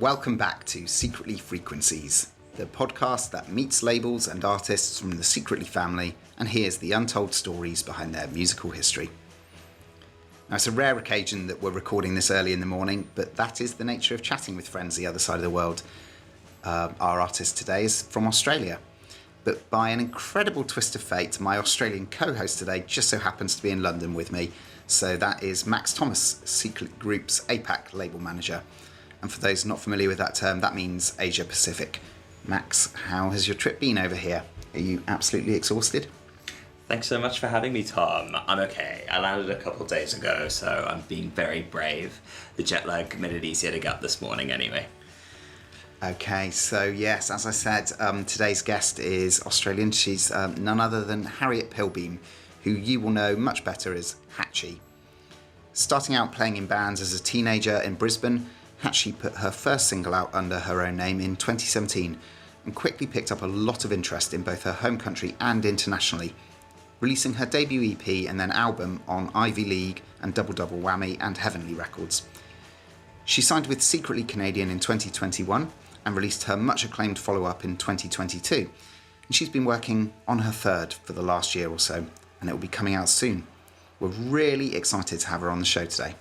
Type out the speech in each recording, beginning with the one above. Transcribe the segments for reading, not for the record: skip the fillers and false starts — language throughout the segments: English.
Welcome back to Secretly Frequencies, the podcast that meets labels and artists from the Secretly family and hears the untold stories behind their musical history. Now, it's a rare occasion that we're recording this early in the morning, but that is the nature of chatting with friends the other side of the world. Our artist today is from Australia, but by an incredible twist of fate, my Australian co-host today just so happens to be in London with me. So that is Max Thomas, Secret Group's APAC label manager. And for those not familiar with that term, that means Asia Pacific. Max, how has your trip been over here? Are you absolutely exhausted? Thanks so much for having me, Tom. I'm okay. I landed a couple of days ago, so I'm being very brave. The jet lag made it easier to get up this morning anyway. Okay, so yes, as I said, today's guest is Australian. She's none other than Harriette Pilbeam, who you will know much better as Hatchie. Starting out playing in bands as a teenager in Brisbane, Hatchie put her first single out under her own name in 2017 and quickly picked up a lot of interest in both her home country and internationally, releasing her debut EP and then album on Ivy League and Double Double Whammy and Heavenly Records. She signed with Secretly Canadian in 2021 and released her much-acclaimed follow-up in 2022. And she's been working on her third for the last year or so, and it will be coming out soon. We're really excited to have her on the show today.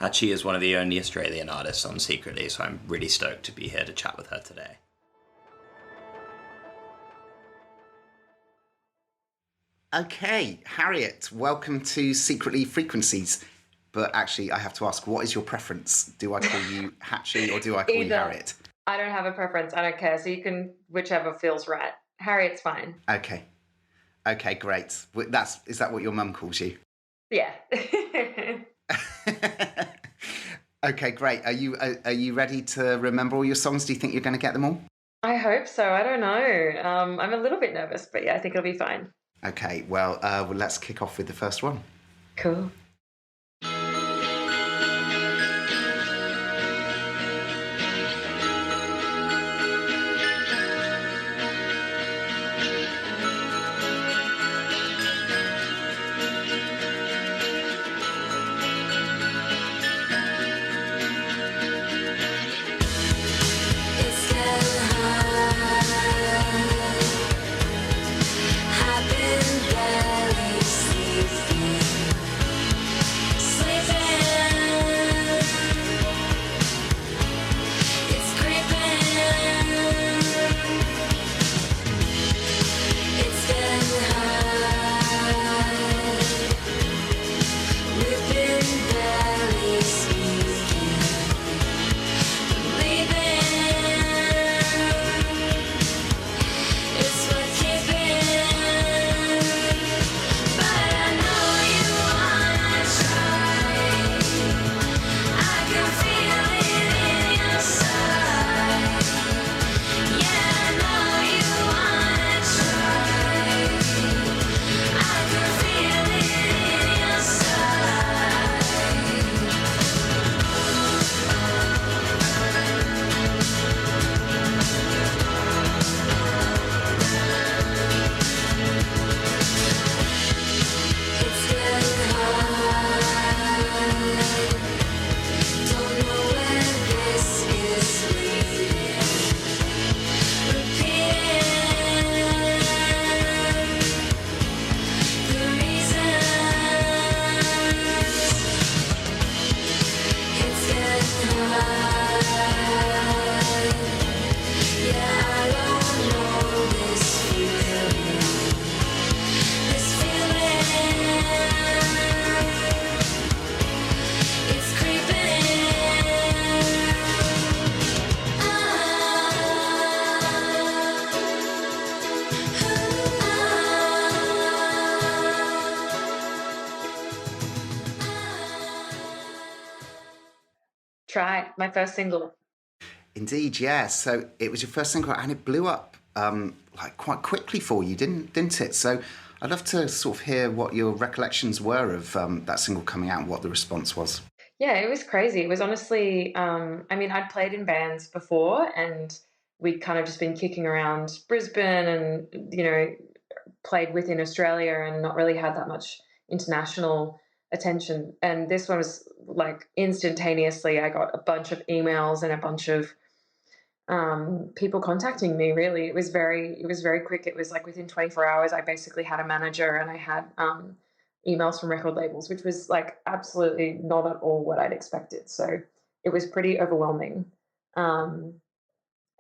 Hatchie is one of the only Australian artists on Secretly, so I'm really stoked to be here to chat with her today. Okay, Harriette, welcome to Secretly Frequencies. But actually, I have to ask, what is your preference? Do I call you Hatchie or do I call you Harriette? I don't have a preference. I don't care. So you can, whichever feels right. Harriette's fine. Okay, great. Is that what your mum calls you? Yeah. Okay, great. Are you ready to remember all your songs? Do you think you're going to get them all? I hope so. I don't know. I'm a little bit nervous, but yeah, I think it'll be fine. Okay, well, let's kick off with the first one. Cool. Try, my first single. Indeed, yeah. So it was your first single and it blew up quite quickly for you, didn't it? So I'd love to sort of hear what your recollections were of that single coming out and what the response was. Yeah, it was crazy. It was honestly, I'd played in bands before and we'd kind of just been kicking around Brisbane and, played within Australia and not really had that much international attention. And this one was like instantaneously, I got a bunch of emails and a bunch of people contacting me. Really, it was very quick. It was like within 24 hours, I basically had a manager and I had emails from record labels, which was like absolutely not at all what I'd expected. So it was pretty overwhelming.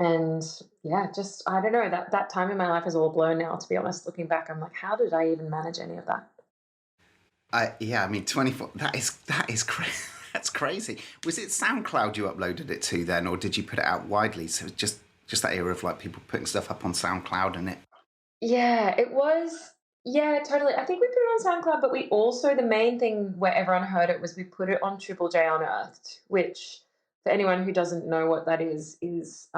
And yeah, just I don't know, that time in my life is all blown now. To be honest, looking back, I'm like, how did I even manage any of that? Yeah, I mean, 24. That is crazy. That's crazy. Was it SoundCloud you uploaded it to then, or did you put it out widely? So it's just that era of like people putting stuff up on SoundCloud and it. Yeah, it was. Yeah, totally. I think we put it on SoundCloud, but we also, the main thing where everyone heard it was we put it on Triple J Unearthed, which, for anyone who doesn't know what that is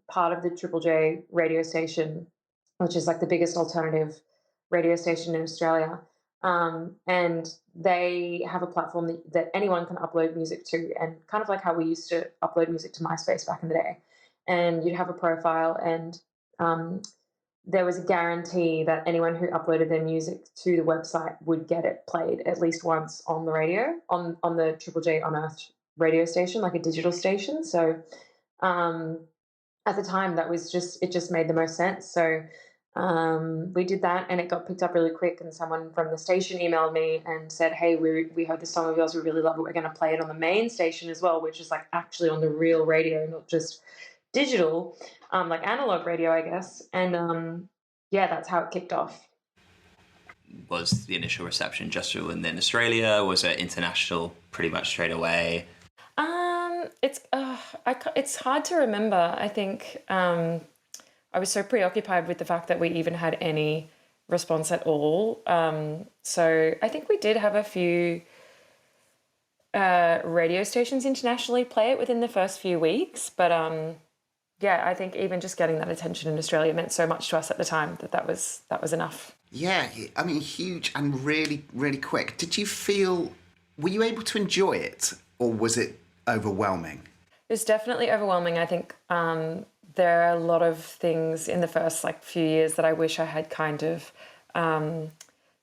part of the Triple J radio station, which is like the biggest alternative radio station in Australia. And they have a platform that anyone can upload music to, and kind of like how we used to upload music to MySpace back in the day. And you'd have a profile, and there was a guarantee that anyone who uploaded their music to the website would get it played at least once on the radio, on the Triple J Unearthed radio station, like a digital station. So at the time, it just made the most sense. So we did that, and it got picked up really quick. And someone from the station emailed me and said, "Hey, we heard this song of yours. We really love it. We're going to play it on the main station as well," which is like actually on the real radio, not just digital, like analog radio, I guess. And yeah, that's how it kicked off. Was the initial reception just within Australia? Was it international pretty much straight away? It's hard to remember. I think I was so preoccupied with the fact that we even had any response at all. So I think we did have a few radio stations internationally play it within the first few weeks, but yeah, I think even just getting that attention in Australia meant so much to us at the time that was enough. Yeah, I mean, huge and really, really quick. Were you able to enjoy it, or was it overwhelming? It was definitely overwhelming. I think there are a lot of things in the first few years that I wish I had kind of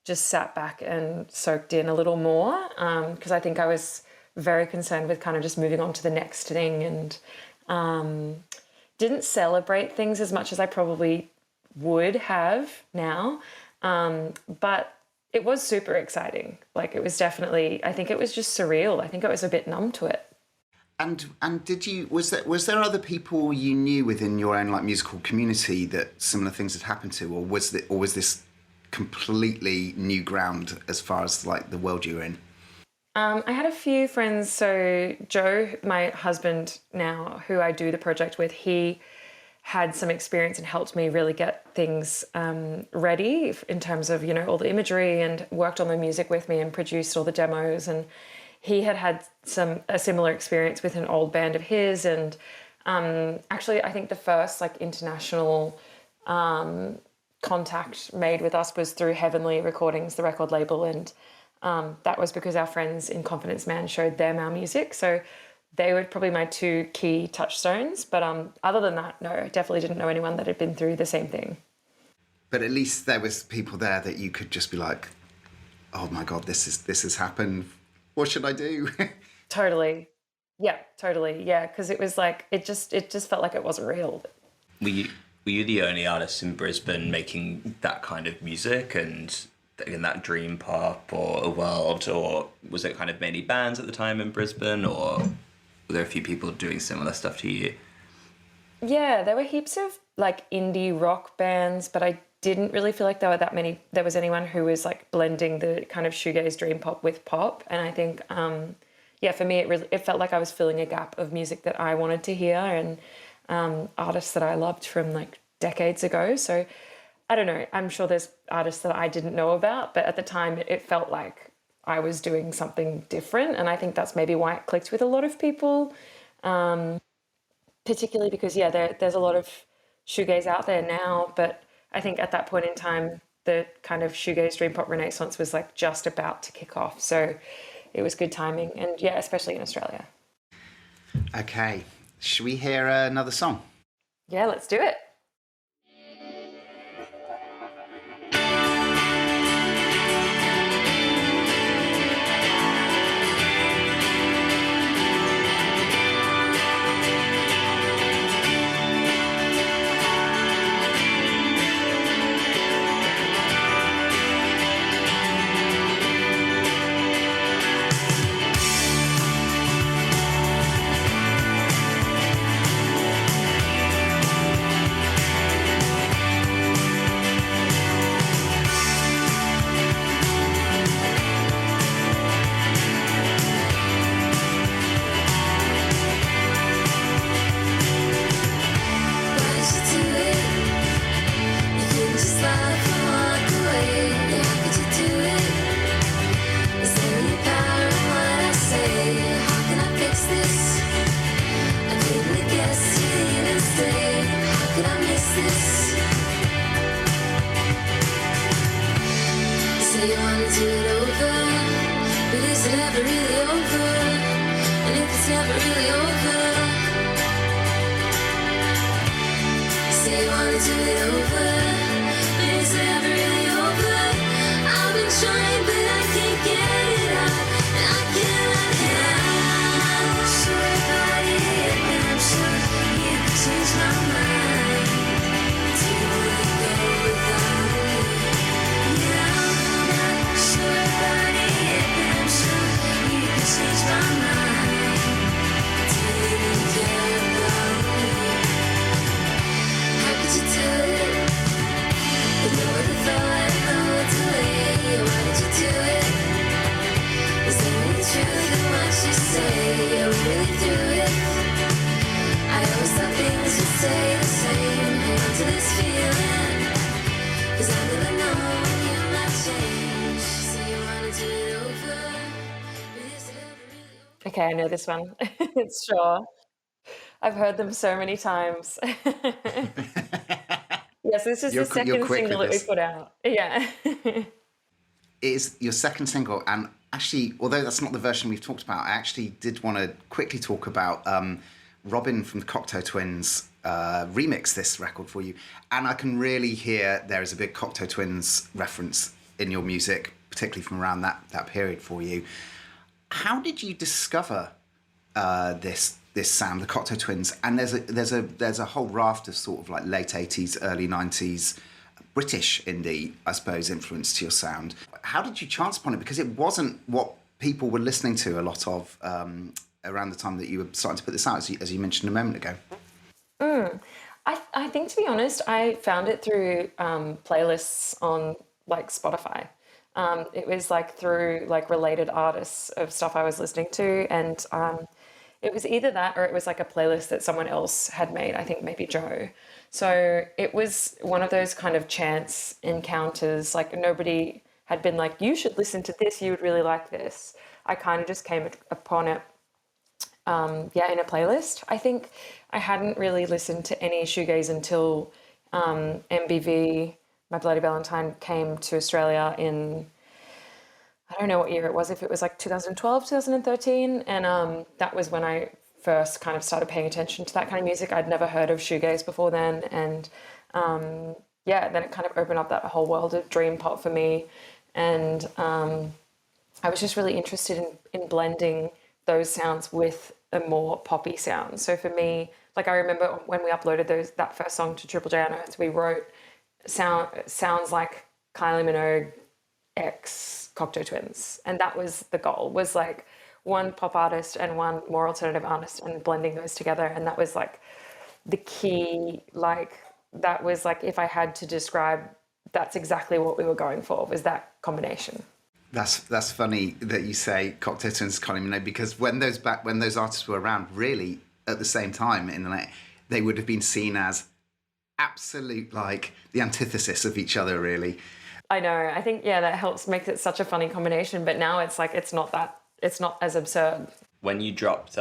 just sat back and soaked in a little more, because I think I was very concerned with kind of just moving on to the next thing, and didn't celebrate things as much as I probably would have now. But it was super exciting. Like, it was definitely, I think it was just surreal. I think I was a bit numb to it. And was there other people you knew within your own musical community that similar things had happened to, or was this completely new ground as far as the world you were in? I had a few friends. So Joe, my husband now, who I do the project with, he had some experience and helped me really get things ready in terms of, all the imagery, and worked on the music with me and produced all the demos. And he had a similar experience with an old band of his. And actually, I think the first international contact made with us was through Heavenly Recordings, the record label. And that was because our friends in Confidence Man showed them our music. So they were probably my two key touchstones. But other than that, no, I definitely didn't know anyone that had been through the same thing. But at least there was people there that you could just be like, oh my God, this has happened. What should I do? Totally. Yeah, totally. Yeah, because it was it just felt like it wasn't real. Were you the only artist in Brisbane making that kind of music and in that dream pop or a world, or was it kind of mainly bands at the time in Brisbane, or were there a few people doing similar stuff to you? Yeah, there were heaps of indie rock bands, but I didn't really feel like there was anyone who was blending the kind of shoegaze dream pop with pop. And I think for me it felt like I was filling a gap of music that I wanted to hear, and artists that I loved from decades ago. So I don't know, I'm sure there's artists that I didn't know about, but at the time it felt like I was doing something different. And I think that's maybe why it clicked with a lot of people, particularly because there's a lot of shoegaze out there now, but I think at that point in time, the kind of shoegaze dream pop renaissance was just about to kick off. So it was good timing, and especially in Australia. Okay, should we hear another song? Yeah, let's do it. Say you wanna do it over, but is it ever really over? And if it's never really over, say you wanna do it over, but is it ever really over? I've been trying, but I can't get it out, and I can't let it out. I'm sure about it, but I'm sure you can change my mind. Do you wanna go without me? Yeah, I'm not sure about it, but I'm sure you can change my mind. Do you even care about me? How could you do it? With no other thought, no other delay. Why did you do it? Is there any truth in what you say? Are we really through it? I always thought things would stay the same. Hang on to this feeling, 'cause I never know when you might change. So you wanna do it over, but is it ever really over? Okay, I know this one. It's Sure. I've heard them so many times. Yes, this is the You're second quick single with that we this. put out. Yeah. It is your second single, and actually, although that's not the version we've talked about, I actually did want to quickly talk about Robin from the Cocteau Twins remixed this record for you, and I can really hear there is a big Cocteau Twins reference in your music, particularly from around that period for you. How did you discover this sound, the Cocteau Twins? And there's a whole raft of sort of like late 80s, early 90s British indie, I suppose, influence to your sound. How did you chance upon it? Because it wasn't what people were listening to a lot of around the time that you were starting to put this out, as you mentioned a moment ago. I think, to be honest, I found it through playlists on like Spotify. It was like through like related artists of stuff I was listening to, and it was either that or it was like a playlist that someone else had made, I think maybe Joe. So it was one of those kind of chance encounters, like nobody had been like, you should listen to this, you would really like this. I kind of just came upon it, in a playlist. I think I hadn't really listened to any shoegaze until MBV, My Bloody Valentine, came to Australia in, I don't know what year it was, if it was like 2012, 2013. And that was when I first kind of started paying attention to that kind of music. I'd never heard of shoegaze before then. And then it kind of opened up that whole world of dream pop for me. And I was just really interested in blending those sounds with a more poppy sound. So for me, like I remember when we uploaded that first song to Triple J Unearthed, we wrote sounds like Kylie Minogue X Cocteau Twins. And that was the goal, was like one pop artist and one more alternative artist and blending those together. And that was like the key, like that was like, if I had to describe, that's exactly what we were going for, was that combination. That's funny that you say Cocteau Twins, Kylie Minogue, because when those artists were around, really at the same time in the night, they would have been seen as absolute, like the antithesis of each other, really. I know. I think that helps make it such a funny combination. But now it's like it's not as absurd. When you dropped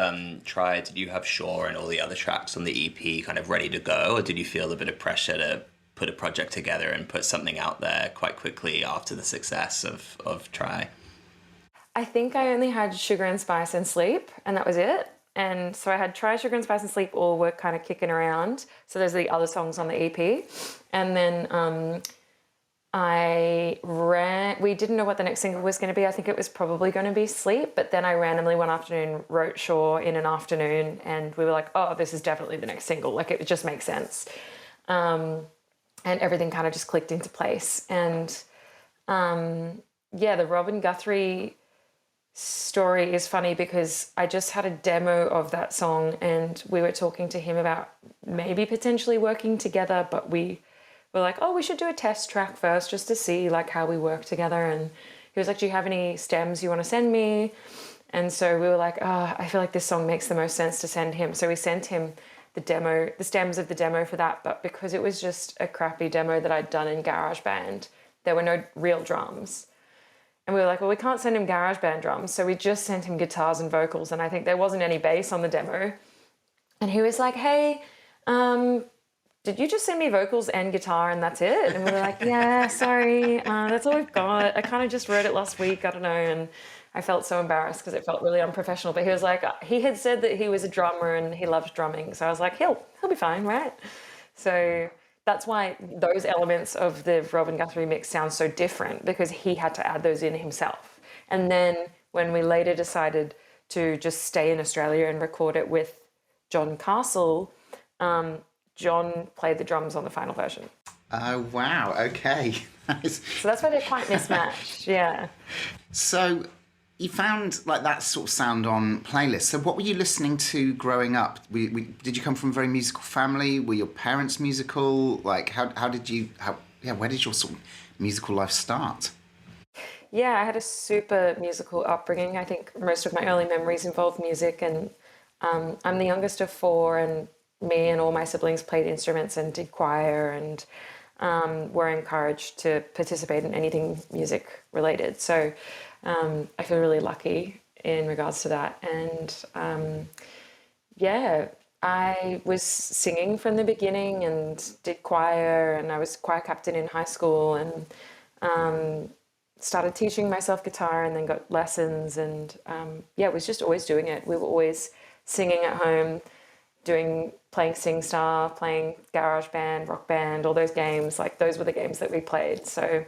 Try, did you have Sure and all the other tracks on the EP kind of ready to go, or did you feel a bit of pressure to put a project together and put something out there quite quickly after the success of Try? I think I only had Sugar and Spice and Sleep, and that was it. And so I had Try, Sugar and Spice and Sleep, all were kind of kicking around. So those are the other songs on the EP. And then we didn't know what the next single was going to be. I think it was probably going to be Sleep, but then I randomly one afternoon wrote Sure in an afternoon, and we were like, oh, this is definitely the next single. Like, it just makes sense. And everything kind of just clicked into place. And the Robin Guthrie story is funny because I just had a demo of that song and we were talking to him about maybe potentially working together, but we were like, oh, we should do a test track first just to see like how we work together. And he was like, do you have any stems you want to send me? And so we were like, oh, I feel like this song makes the most sense to send him. So we sent him the stems of the demo for that. But because it was just a crappy demo that I'd done in GarageBand, there were no real drums. And we were like, well, we can't send him GarageBand drums. So we just sent him guitars and vocals. And I think there wasn't any bass on the demo. And he was like, hey, did you just send me vocals and guitar and that's it? And we were like, yeah, sorry, that's all we've got. I kind of just wrote it last week, I don't know. And I felt so embarrassed because it felt really unprofessional. But he was like, he had said that he was a drummer and he loves drumming. So I was like, he'll be fine, right? So that's why those elements of the Robin Guthrie mix sound so different, because he had to add those in himself. And then when we later decided to just stay in Australia and record it with John Castle, John played the drums on the final version. Oh, wow. Okay. So that's why they're quite mismatched. Yeah. So you found like that sort of sound on playlists. So what were you listening to growing up? Did you come from a very musical family? Were your parents musical? Like where did your sort of musical life start? Yeah, I had a super musical upbringing. I think most of my early memories involve music, and I'm the youngest of four, and me and all my siblings played instruments and did choir, and were encouraged to participate in anything music related. So I feel really lucky in regards to that. And I was singing from the beginning and did choir, and I was choir captain in high school, and started teaching myself guitar and then got lessons, and was just always doing it. We were always singing at home, playing SingStar, playing Garage Band, Rock Band, all those games. Like, those were the games that we played. So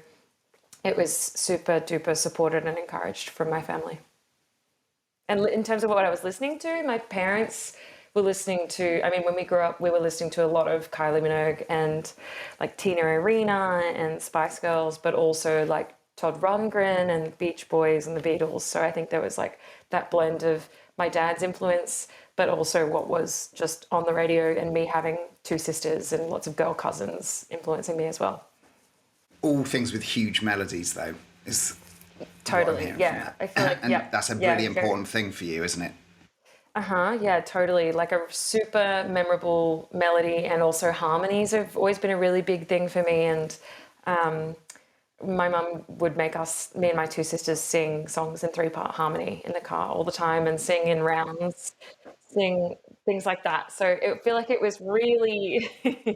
it was super duper supported and encouraged from my family. And in terms of what I was listening to, my parents were listening to, when we grew up, we were listening to a lot of Kylie Minogue and like Tina Arena and Spice Girls, but also like Todd Rundgren and Beach Boys and the Beatles. So I think there was like that blend of my dad's influence, but also what was just on the radio, and me having two sisters and lots of girl cousins influencing me as well. All things with huge melodies, though, is totally, yeah. I feel like, and that's a really important thing for you, isn't it? Yeah, totally. Like a super memorable melody, and also harmonies have always been a really big thing for me. And my mum would make us, me and my two sisters, sing songs in 3-part harmony in the car all the time, and sing in rounds, sing things like that. So I feel like it was really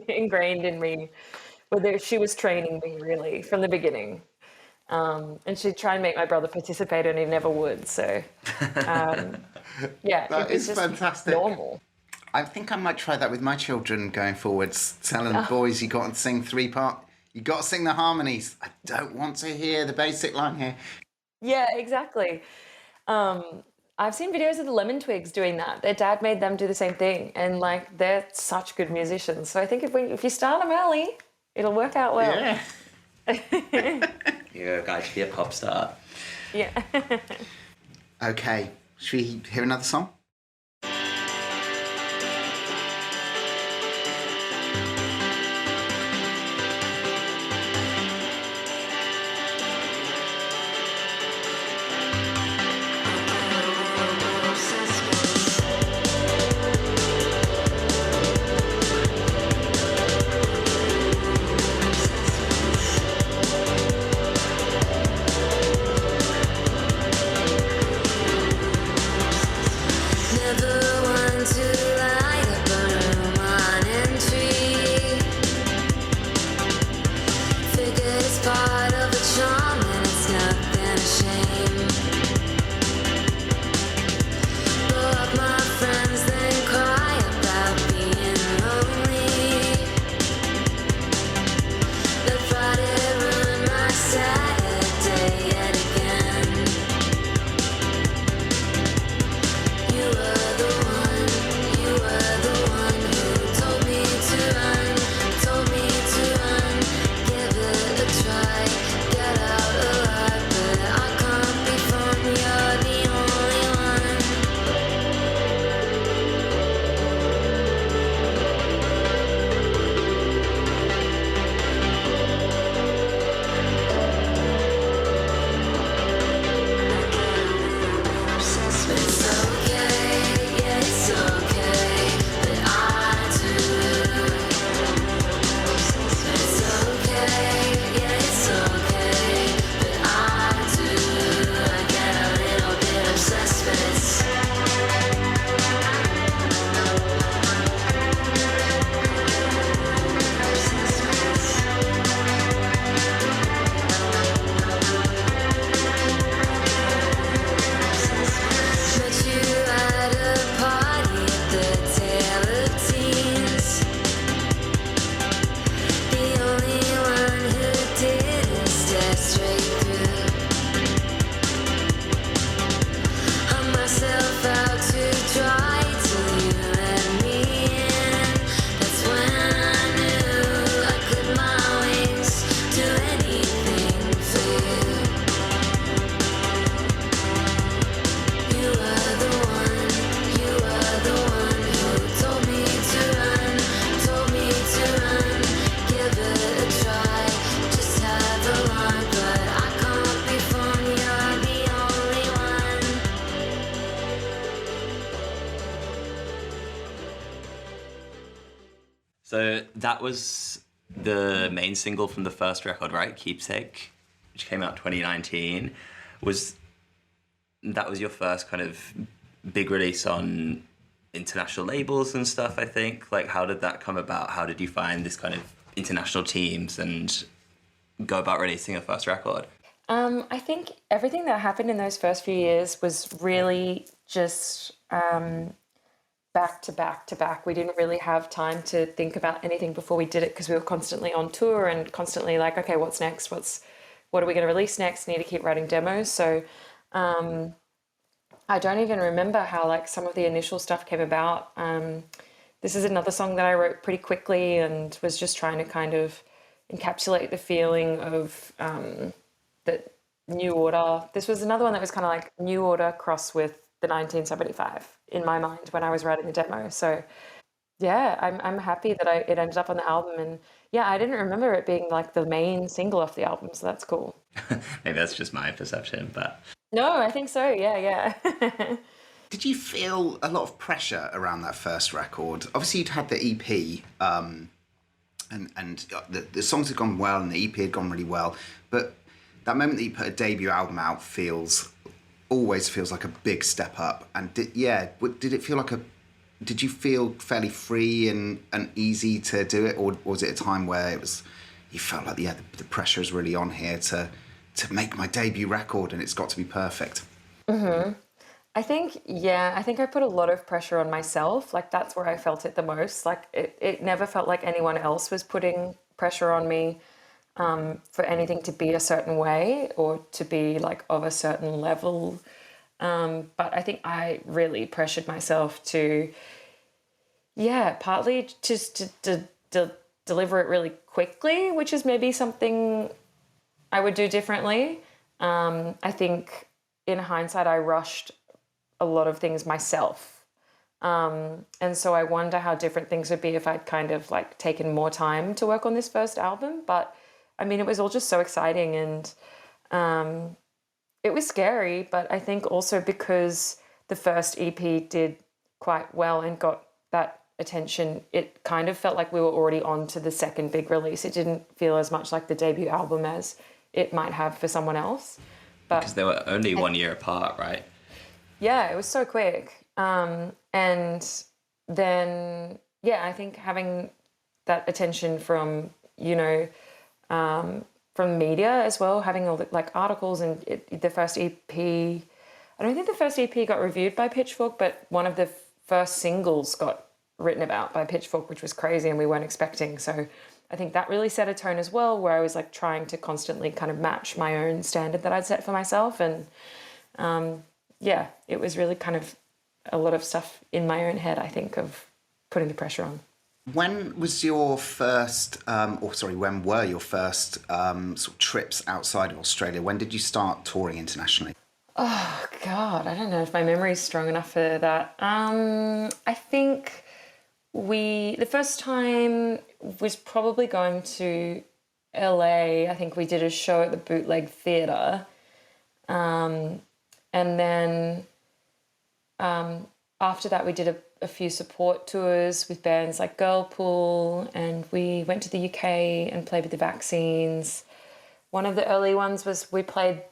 ingrained in me. Whether she was training me really from the beginning. And she'd try and make my brother participate, and he never would. So, that is just fantastic. Normal. I think I might try that with my children going forwards, telling the boys, you got to sing 3-part. You got to sing the harmonies. I don't want to hear the basic line here. Yeah, exactly. I've seen videos of the Lemon Twigs doing that. Their dad made them do the same thing, and like, they're such good musicians. So I think if you start them early, it'll work out well. Yeah. You're a guy to be a pop star. Yeah. Okay. Should we hear another song? So that was the main single from the first record, right? Keepsake, which came out 2019. That was your first kind of big release on international labels and stuff, I think. Like, how did that come about? How did you find this kind of international teams and go about releasing a first record? I think everything that happened in those first few years was really just back to back to back. We didn't really have time to think about anything before we did it because we were constantly on tour and constantly like, okay, what's next? What are we going to release next? Need to keep writing demos. So I don't even remember how like some of the initial stuff came about. This is another song that I wrote pretty quickly and was just trying to kind of encapsulate the feeling of the New Order. This was another one that was kind of like New Order crossed with the 1975 in my mind when I was writing the demo. So yeah, I'm happy that it ended up on the album. And yeah, I didn't remember it being like the main single off the album, so that's cool. Maybe that's just my perception, but... No, I think so, yeah. Did you feel a lot of pressure around that first record? Obviously, you'd had the EP, and the songs had gone well, and the EP had gone really well. But that moment that you put a debut album out always feels like a big step up. And did it feel like did you feel fairly free and easy to do it, or was it a time where you felt like the pressure is really on here to make my debut record and it's got to be perfect? Mm-hmm. I think I put a lot of pressure on myself. Like that's where I felt it the most. Like it never felt like anyone else was putting pressure on me for anything to be a certain way or to be like of a certain level. But I think I really pressured myself to, partly just to deliver it really quickly, which is maybe something I would do differently. I think in hindsight, I rushed a lot of things myself. And so I wonder how different things would be if I'd kind of like taken more time to work on this first album. But I mean, it was all just so exciting and it was scary, but I think also because the first EP did quite well and got that attention, it kind of felt like we were already on to the second big release. It didn't feel as much like the debut album as it might have for someone else. But because they were only 1 year apart, right? Yeah, it was so quick. And then, I think having that attention from, from media as well, having all the like articles and the first EP, I don't think the first EP got reviewed by Pitchfork, but one of the first singles got written about by Pitchfork, which was crazy and we weren't expecting. So I think that really set a tone as well, where I was like trying to constantly kind of match my own standard that I'd set for myself. And it was really kind of a lot of stuff in my own head, I think, of putting the pressure on. When was your first, when were your first sort of trips outside of Australia? When did you start touring internationally? Oh, God, I don't know if my memory's strong enough for that. I think the first time was probably going to LA. I think we did a show at the Bootleg Theatre. And then after that, we did a few support tours with bands like Girlpool, and we went to the UK and played with the Vaccines. One of the early ones was we played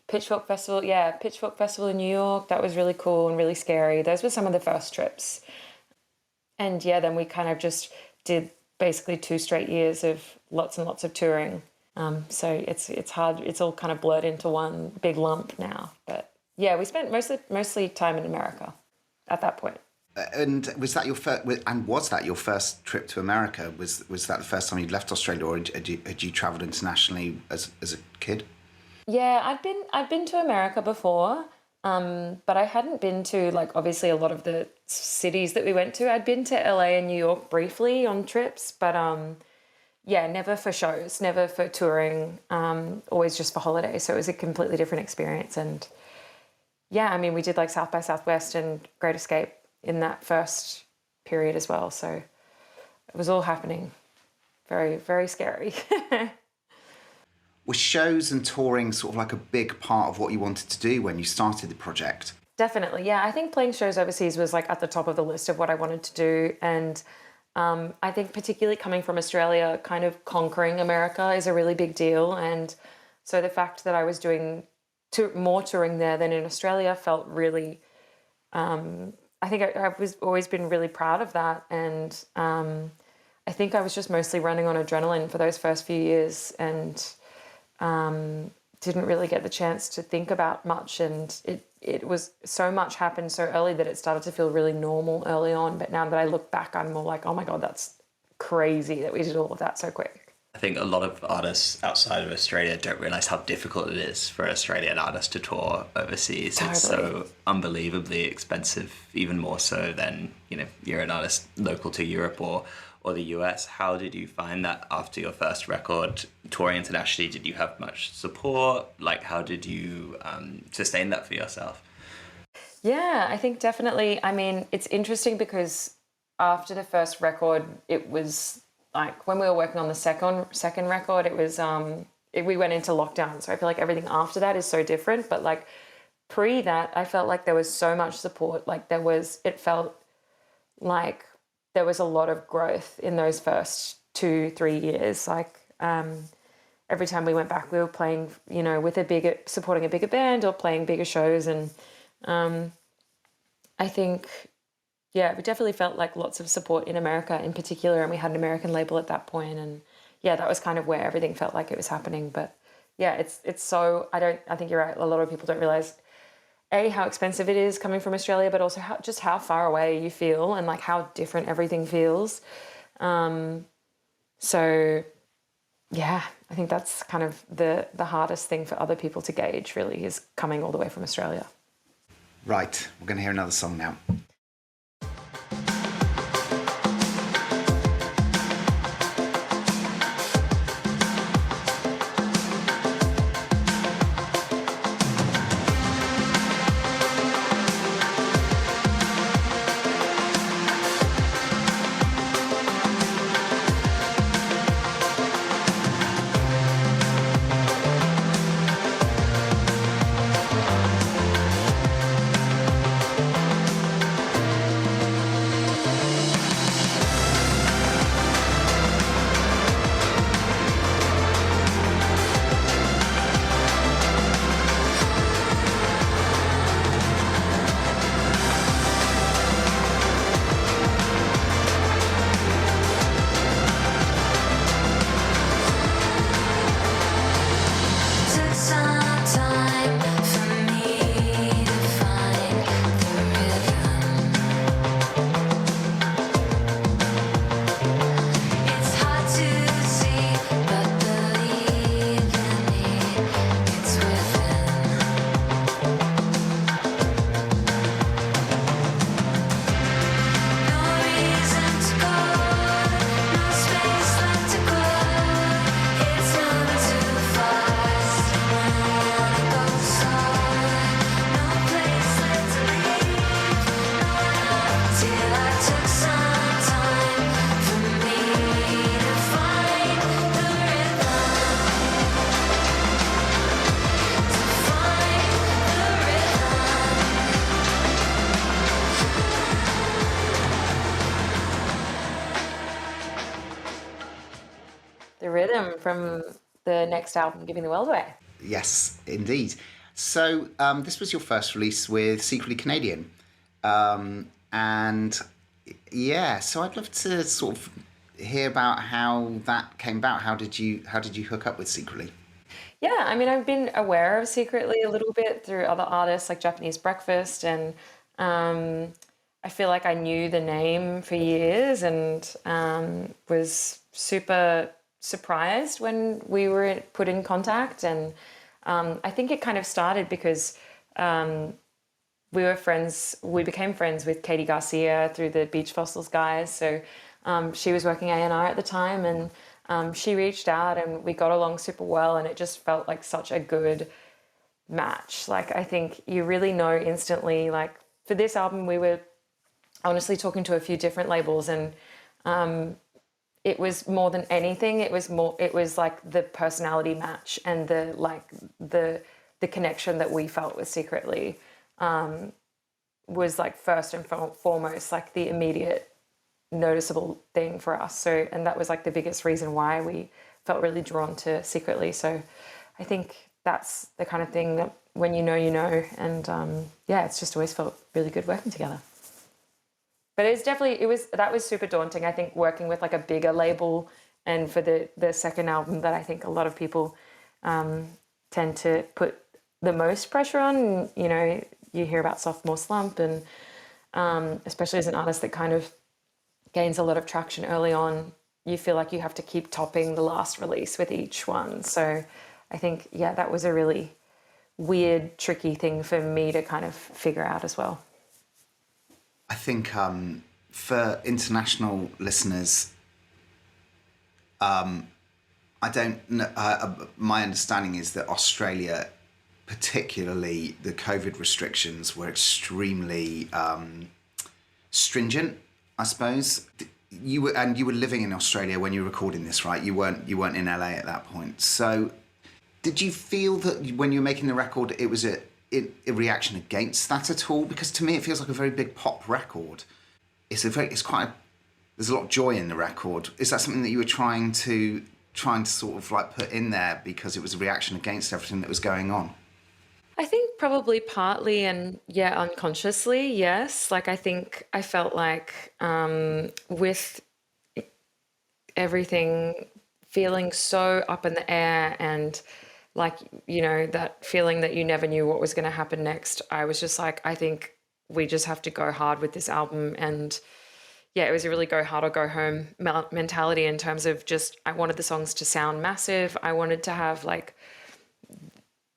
Pitchfork Festival. Yeah, Pitchfork Festival in New York. That was really cool and really scary. Those were some of the first trips. And then we kind of just did basically 2 straight years of lots and lots of touring. So it's hard. It's all kind of blurred into one big lump now. But yeah, we spent mostly time in America at that point. And was that your first? And was that your first trip to America? Was that the first time you'd left Australia, or had you travelled internationally as a kid? Yeah, I'd been to America before, but I hadn't been to like obviously a lot of the cities that we went to. I'd been to LA and New York briefly on trips, but never for shows, never for touring. Always just for holidays. So it was a completely different experience. And yeah, I mean, we did like South by Southwest and Great Escape in that first period as well. So it was all happening. Very, very scary. Were shows and touring sort of like a big part of what you wanted to do when you started the project? Definitely, yeah. I think playing shows overseas was like at the top of the list of what I wanted to do. And I think particularly coming from Australia, kind of conquering America is a really big deal. And so the fact that I was doing more touring there than in Australia felt really, I think I was always been really proud of that. And I think I was just mostly running on adrenaline for those first few years and didn't really get the chance to think about much. And it was so much happened so early that it started to feel really normal early on. But now that I look back, I'm more like, oh my God, that's crazy that we did all of that so quick. I think a lot of artists outside of Australia don't realise how difficult it is for Australian artists to tour overseas. Totally. It's so unbelievably expensive, even more so than, you're an artist local to Europe or the US. How did you find that after your first record, touring internationally? Did you have much support? Like, how did you sustain that for yourself? Yeah, I think definitely. I mean, it's interesting because after the first record, it was like when we were working on the second record, it was we went into lockdown. So I feel like everything after that is so different. But like pre that, I felt like there was so much support. Like it felt like there was a lot of growth in those first 2-3 years. Like every time we went back, we were playing, with supporting a bigger band or playing bigger shows. And I think, yeah, we definitely felt like lots of support in America in particular. And we had an American label at that point. And yeah, that was kind of where everything felt like it was happening. But yeah, it's so, I think you're right. A lot of people don't realize how expensive it is coming from Australia, but also how far away you feel and like how different everything feels. So yeah, I think that's kind of the hardest thing for other people to gauge really is coming all the way from Australia. Right, we're going to hear another song now. The rhythm from the next album, Giving the World Away. Yes, indeed. So this was your first release with Secretly Canadian. And yeah, so I'd love to sort of hear about how that came about. How did you hook up with Secretly? Yeah, I mean, I've been aware of Secretly a little bit through other artists like Japanese Breakfast, and I feel like I knew the name for years and was super surprised when we were put in contact. And I think it kind of started because we became friends with Katie Garcia through the Beach Fossils guys. So she was working A&R at the time, and she reached out and we got along super well, and it just felt like such a good match. Like, I think you really know instantly, like for this album, we were honestly talking to a few different labels, and it was more than anything, it was like the personality match and the connection that we felt with Secretly was like first and foremost like the immediate noticeable thing for us. So, and that was like the biggest reason why we felt really drawn to Secretly. So I think that's the kind of thing that when you know, and it's just always felt really good working together. But that was super daunting. I think working with like a bigger label, and for the second album that I think a lot of people tend to put the most pressure on. You know, you hear about sophomore slump, and especially as an artist that kind of gains a lot of traction early on, you feel like you have to keep topping the last release with each one. So I think, that was a really weird, tricky thing for me to kind of figure out as well. I think for international listeners, I don't know, my understanding is that Australia, particularly the COVID restrictions, were extremely stringent, I suppose. You were living in Australia when you were recording this, right? You weren't in LA at that point. So did you feel that when you were making the record, it was a reaction against that at all? Because to me, it feels like a very big pop record. There's a lot of joy in the record. Is that something that you were trying to sort of like put in there because it was a reaction against everything that was going on? I think probably partly, and unconsciously, yes. Like I think I felt like with everything feeling so up in the air, and like, you know, that feeling that you never knew what was going to happen next, I was just like, I think we just have to go hard with this album. And it was a really go hard or go home mentality in terms of just, I wanted the songs to sound massive. I wanted to have like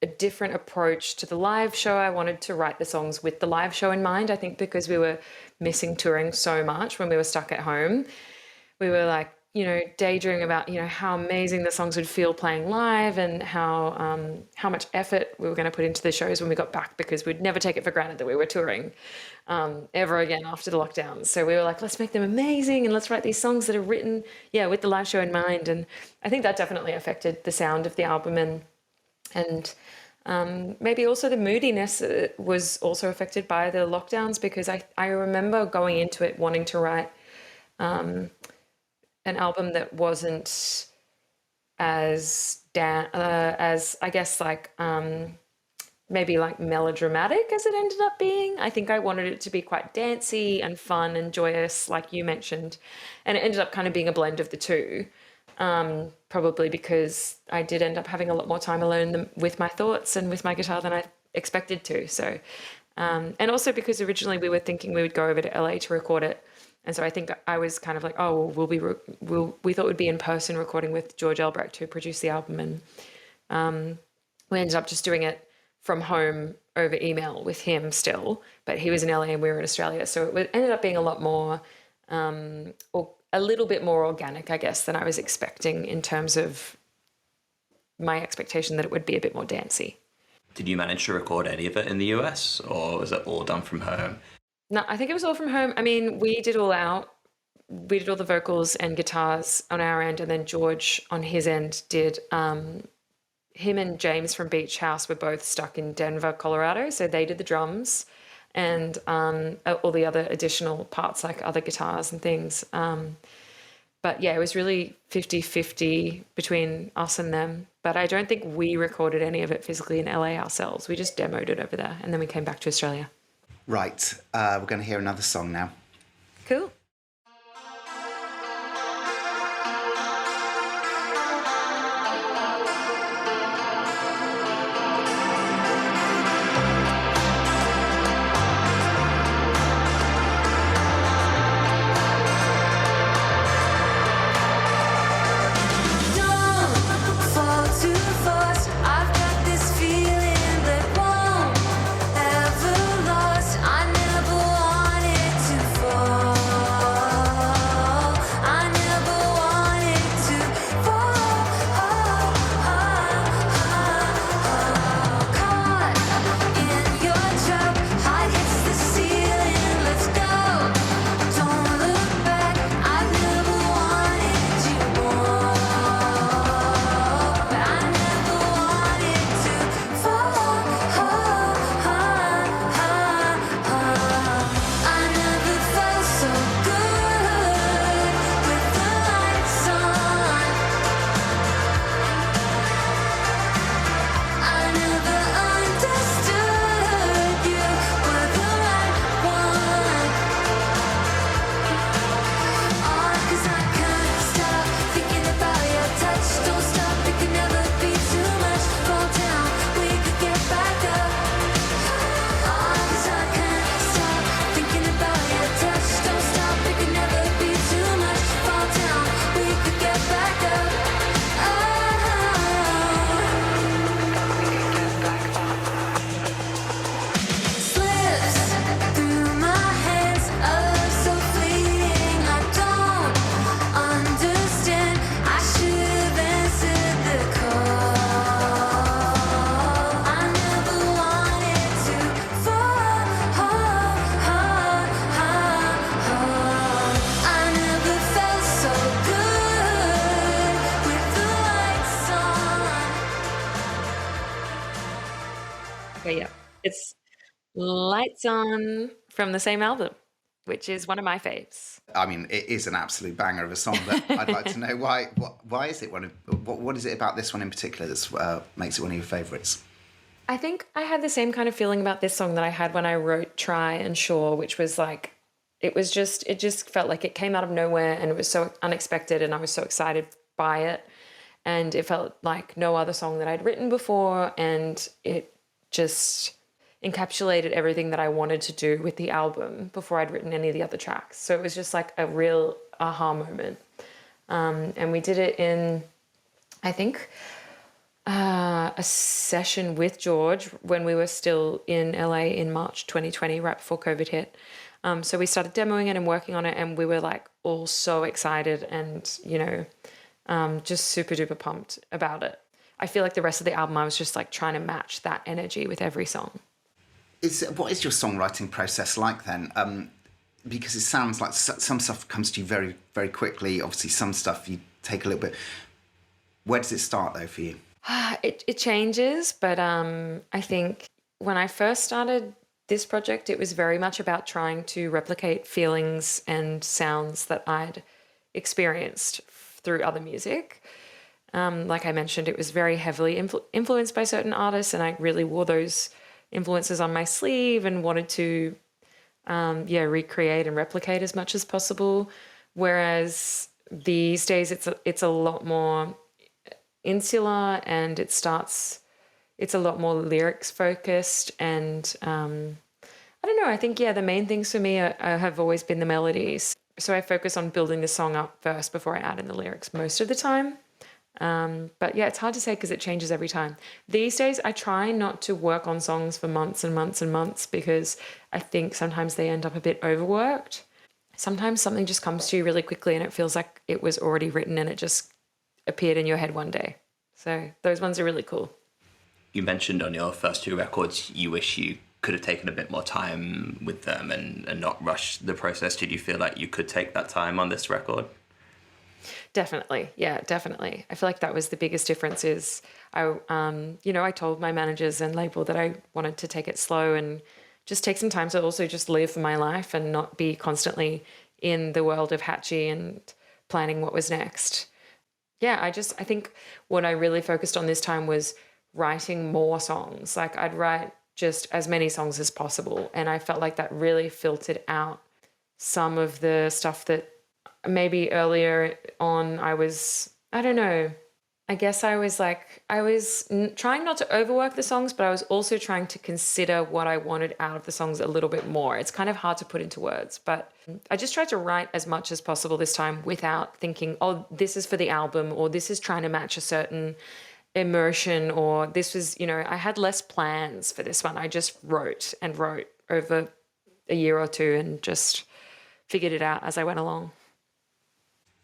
a different approach to the live show. I wanted to write the songs with the live show in mind. I think because we were missing touring so much when we were stuck at home, we were like, you know, daydreaming about, you know, how amazing the songs would feel playing live, and how much effort we were going to put into the shows when we got back, because we'd never take it for granted that we were touring ever again after the lockdown. So we were like, let's make them amazing, and let's write these songs that are written, with the live show in mind. And I think that definitely affected the sound of the album, and maybe also the moodiness was also affected by the lockdowns, because I remember going into it wanting to write an album that wasn't as I guess like maybe like melodramatic as it ended up being. I think I wanted it to be quite dancey and fun and joyous, like you mentioned, and it ended up kind of being a blend of the two. Probably because I did end up having a lot more time alone with my thoughts and with my guitar than I expected to. So, and also because originally we were thinking we would go over to LA to record it. And so I think I was kind of like, oh, well, we thought we'd be in person recording with George Elbrecht, who produced the album. And we ended up just doing it from home over email with him still, but he was in LA and we were in Australia. So it ended up being a lot more, or a little bit more organic, I guess, than I was expecting in terms of my expectation that it would be a bit more dancey. Did you manage to record any of it in the US, or was it all done from home? No, I think it was all from home. I mean, we did all the vocals and guitars on our end, and then George on his end did, him and James from Beach House were both stuck in Denver, Colorado, so they did the drums and all the other additional parts like other guitars and things. But it was really 50-50 between us and them. But I don't think we recorded any of it physically in LA ourselves. We just demoed it over there, and then we came back to Australia. Right, we're going to hear another song now. Cool. To Okay, yeah. It's Lights On from the same album, which is one of my faves. I mean, it is an absolute banger of a song, but I'd like to know why is it one of what is it about this one in particular that makes it one of your favourites? I think I had the same kind of feeling about this song that I had when I wrote Try and Sure, which was like, it just felt like it came out of nowhere and it was so unexpected and I was so excited by it. And it felt like no other song that I'd written before, and it just encapsulated everything that I wanted to do with the album before I'd written any of the other tracks. So it was just like a real aha moment. And we did it in, I think, a session with George when we were still in LA in March 2020, right before COVID hit. So we started demoing it and working on it, and we were like all so excited and, just super duper pumped about it. I feel like the rest of the album I was just like trying to match that energy with every song. What is your songwriting process like then? Because it sounds like some stuff comes to you very, very quickly. Obviously, some stuff you take a little bit. Where does it start though for you? It changes, but I think when I first started this project, it was very much about trying to replicate feelings and sounds that I'd experienced through other music. Like I mentioned, it was very heavily influenced by certain artists, and I really wore those influences on my sleeve and wanted to, recreate and replicate as much as possible. Whereas these days, it's a lot more insular, and it's a lot more lyrics focused, and I don't know, I think the main things for me have always been the melodies. So I focus on building the song up first before I add in the lyrics most of the time. But yeah, it's hard to say because it changes every time. These days I try not to work on songs for months and months and months because I think sometimes they end up a bit overworked. Sometimes something just comes to you really quickly and it feels like it was already written and it just appeared in your head one day. So those ones are really cool. You mentioned on your first two records you wish you could have taken a bit more time with them and not rush the process. Did you feel like you could take that time on this record? Definitely. Yeah, definitely. I feel like that was the biggest difference is I told my managers and label that I wanted to take it slow and just take some time to also just live my life and not be constantly in the world of Hatchie and planning what was next. Yeah, I think what I really focused on this time was writing more songs. Like I'd write just as many songs as possible. And I felt like that really filtered out some of the stuff that maybe earlier on I was trying not to overwork the songs, but I was also trying to consider what I wanted out of the songs a little bit more. It's kind of hard to put into words, but I just tried to write as much as possible this time without thinking, oh, this is for the album, or this is trying to match a certain immersion, or this was, I had less plans for this one. I just wrote over a year or two and just figured it out as I went along.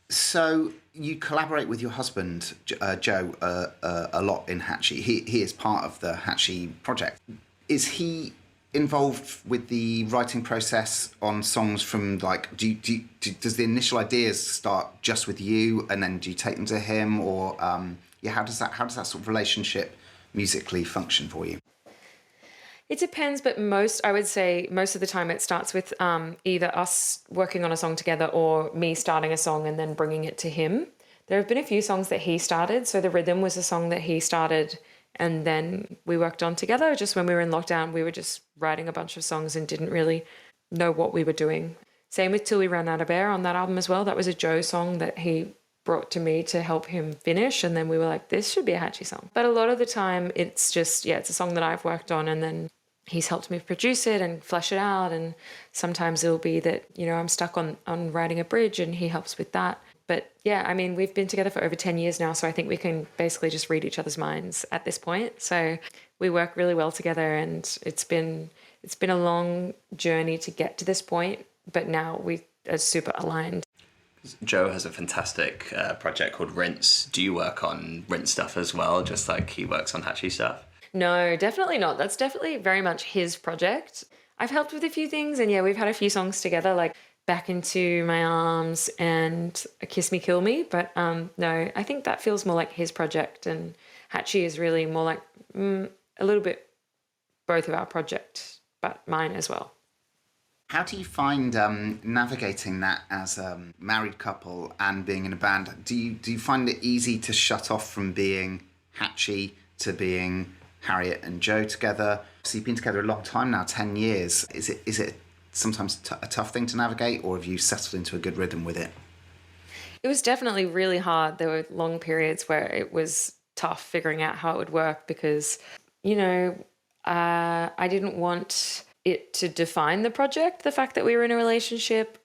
So you collaborate with your husband, Joe, a lot in Hatchie. He is part of the Hatchie project. Is he involved with the writing process on songs from does the initial ideas start just with you and then do you take them to him, or how does that sort of relationship musically function for you? It depends, but I would say most of the time it starts with either us working on a song together or me starting a song and then bringing it to him. There have been a few songs that he started. So The Rhythm was a song that he started and then we worked on together. Just when we were in lockdown, we were just writing a bunch of songs and didn't really know what we were doing. Same with Till We Ran Out of Air on that album as well. That was a Joe song that he brought to me to help him finish, and then we were like, this should be a Hatchie song. But a lot of the time it's just, it's a song that I've worked on and then he's helped me produce it and flesh it out, and sometimes it'll be that, I'm stuck on writing a bridge and he helps with that. But yeah, I mean, we've been together for over 10 years now, so I think we can basically just read each other's minds at this point. So we work really well together, and it's been a long journey to get to this point, but now we are super aligned. Joe has a fantastic project called Rinse. Do you work on Rinse stuff as well, just like he works on Hatchie stuff? No, definitely not. That's definitely very much his project. I've helped with a few things, and we've had a few songs together, like Back Into My Arms and Kiss Me, Kill Me. But no, I think that feels more like his project, and Hatchie is really more like a little bit both of our projects, but mine as well. How do you find navigating that as a married couple and being in a band? Do you find it easy to shut off from being Hatchie to being Harriette and Joe together? So you've been together a long time now, 10 years. Is it sometimes a tough thing to navigate, or have you settled into a good rhythm with it? It was definitely really hard. There were long periods where it was tough figuring out how it would work because, I didn't want it to define the project, the fact that we were in a relationship.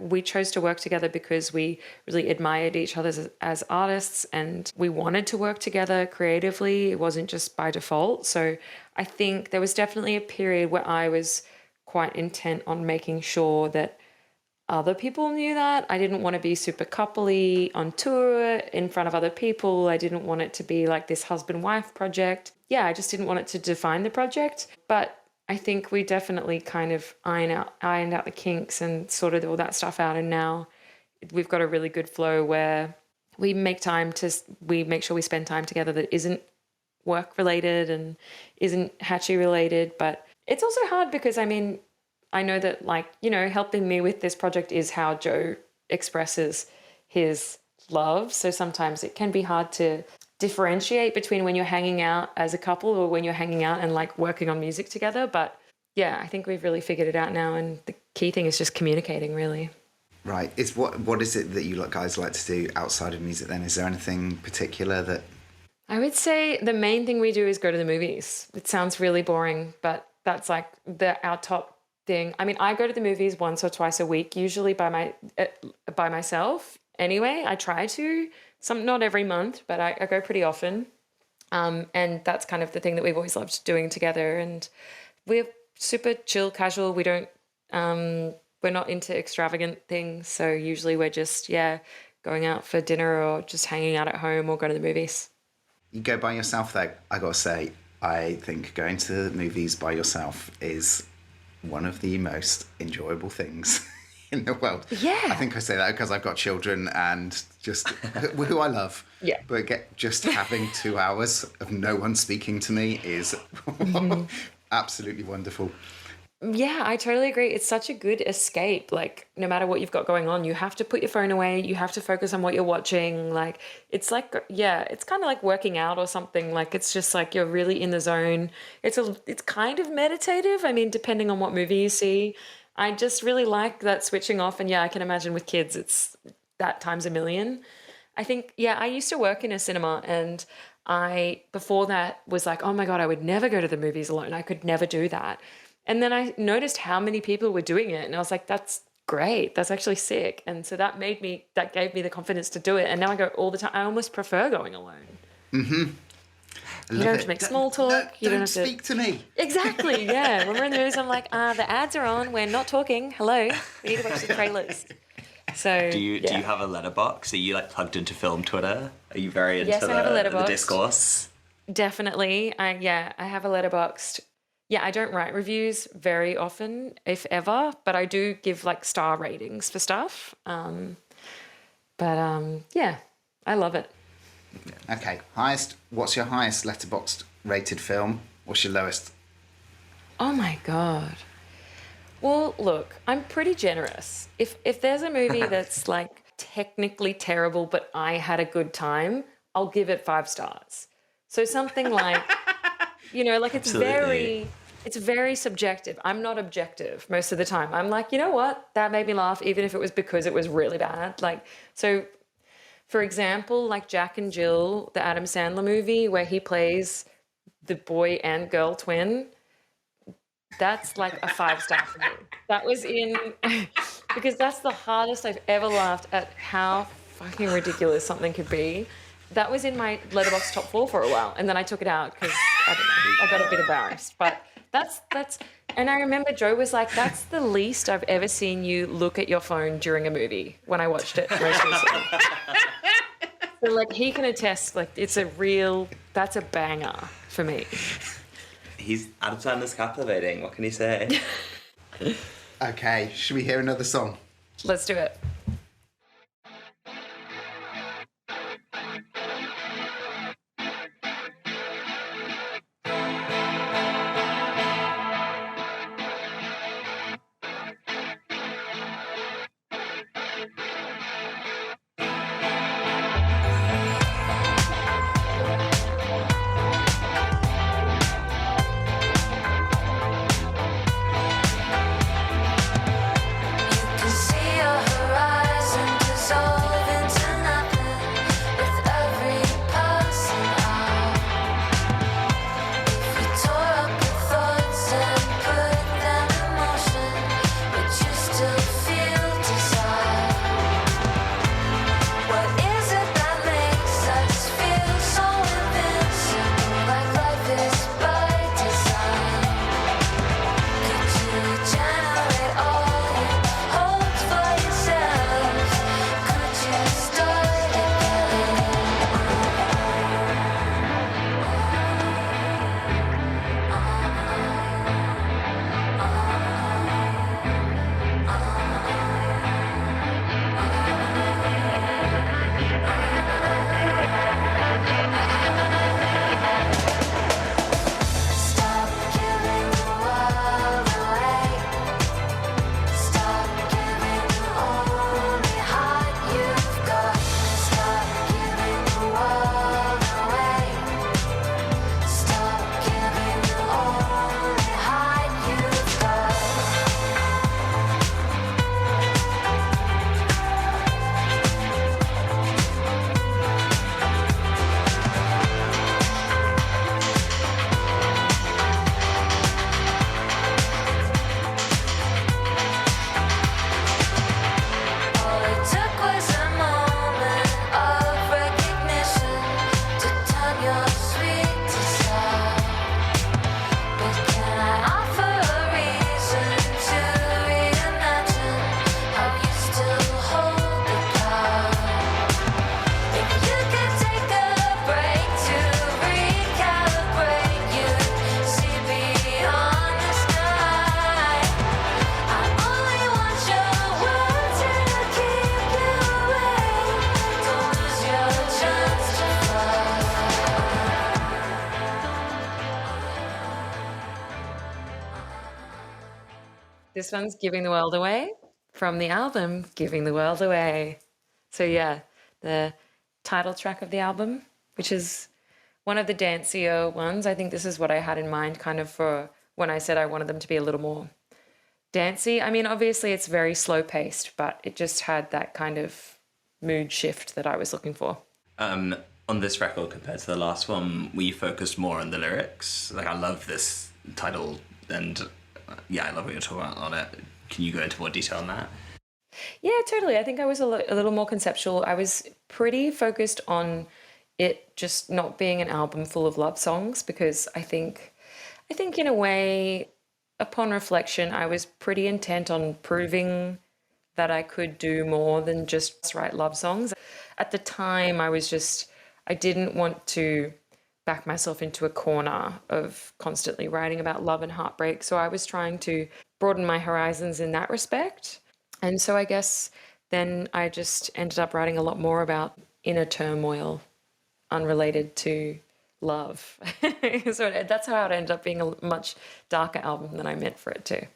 We chose to work together because we really admired each other as artists, and we wanted to work together creatively. It wasn't just by default. So I think there was definitely a period where I was quite intent on making sure that other people knew that. I didn't want to be super coupley on tour in front of other people. I didn't want it to be like this husband-wife project. Yeah, I just didn't want it to define the project. But I think we definitely kind of ironed out the kinks and sorted all that stuff out. And now we've got a really good flow where we make sure we spend time together that isn't work related and isn't Hatchie related. But it's also hard because, I know that helping me with this project is how Joe expresses his love. So sometimes it can be hard to differentiate between when you're hanging out as a couple or when you're hanging out and working on music together. But yeah, I think we've really figured it out now. And the key thing is just communicating, really. Right. What is it that you guys like to do outside of music then? Is there anything particular that... I would say the main thing we do is go to the movies. It sounds really boring, but that's our top thing. I go to the movies once or twice a week, usually by myself. Anyway, I try to. Not every month, but I go pretty often. And that's kind of the thing that we've always loved doing together. And we're super chill, casual. We don't, we're not into extravagant things. So usually we're just, going out for dinner or just hanging out at home or going to the movies. You go by yourself though. I gotta say, I think going to the movies by yourself is one of the most enjoyable things in the world. Yeah. I think I say that because I've got children and just who I love. Yeah. But just having 2 hours of no one speaking to me is absolutely wonderful. Yeah, I totally agree. It's such a good escape. No matter what you've got going on, you have to put your phone away. You have to focus on what you're watching. It's kind of like working out or something. It's just you're really in the zone. It's kind of meditative. Depending on what movie you see. I just really like that switching off. And I can imagine with kids, it's that times a million. I think, I used to work in a cinema and before that was oh my God, I would never go to the movies alone. I could never do that. And then I noticed how many people were doing it. And I was like, that's great. That's actually sick. And so that gave me the confidence to do it. And now I go all the time. I almost prefer going alone. Mm-hmm. You don't have to make small talk. You don't have to speak to me. Exactly, yeah. When we're in the movies, I'm like, the ads are on. We're not talking. Hello. We need to watch the trailers. So do you have a letterbox? Are you plugged into film Twitter? Are you very into I have a letterbox. The discourse? Definitely. I have a Letterboxd. Yeah, I don't write reviews very often, if ever, but I do give star ratings for stuff. I love it. Okay, what's your highest Letterboxd rated film? What's your lowest? Oh my God. Well, look, I'm pretty generous. If there's a movie that's technically terrible, but I had a good time, I'll give it 5 stars. So something it's very subjective. I'm not objective most of the time. I'm you know what? That made me laugh, even if it was because it was really bad. So for example, Jack and Jill, the Adam Sandler movie where he plays the boy and girl twin, that's a 5-star for me. That was because that's the hardest I've ever laughed at how fucking ridiculous something could be. That was in my Letterboxd top 4 for a while, and then I took it out because, I don't know, I got a bit embarrassed. But that's, and I remember Joe was like, that's the least I've ever seen you look at your phone during a movie when I watched it most recently. So, he can attest, that's a banger for me. Adam Sandler's captivating. What can he say? Okay, should we hear another song? Let's do it. This one's Giving the World Away from the album Giving the World Away. So yeah, the title track of the album, which is one of the dancier ones. I think this is what I had in mind kind of for when I said I wanted them to be a little more dancey. I mean, obviously it's very slow paced, but it just had that kind of mood shift that I was looking for. On this record compared to the last one, we focused more on the lyrics. Like, I love this title, and I love what you're talking about on it. Can you go into more detail on that? Yeah, totally. I think I was a little more conceptual. I was pretty focused on it just not being an album full of love songs, because I think in a way, upon reflection, I was pretty intent on proving that I could do more than just write love songs. At the time, I didn't want to back myself into a corner of constantly writing about love and heartbreak. So I was trying to broaden my horizons in that respect. And so I guess then I just ended up writing a lot more about inner turmoil unrelated to love. So that's how it ended up being a much darker album than I meant for it to.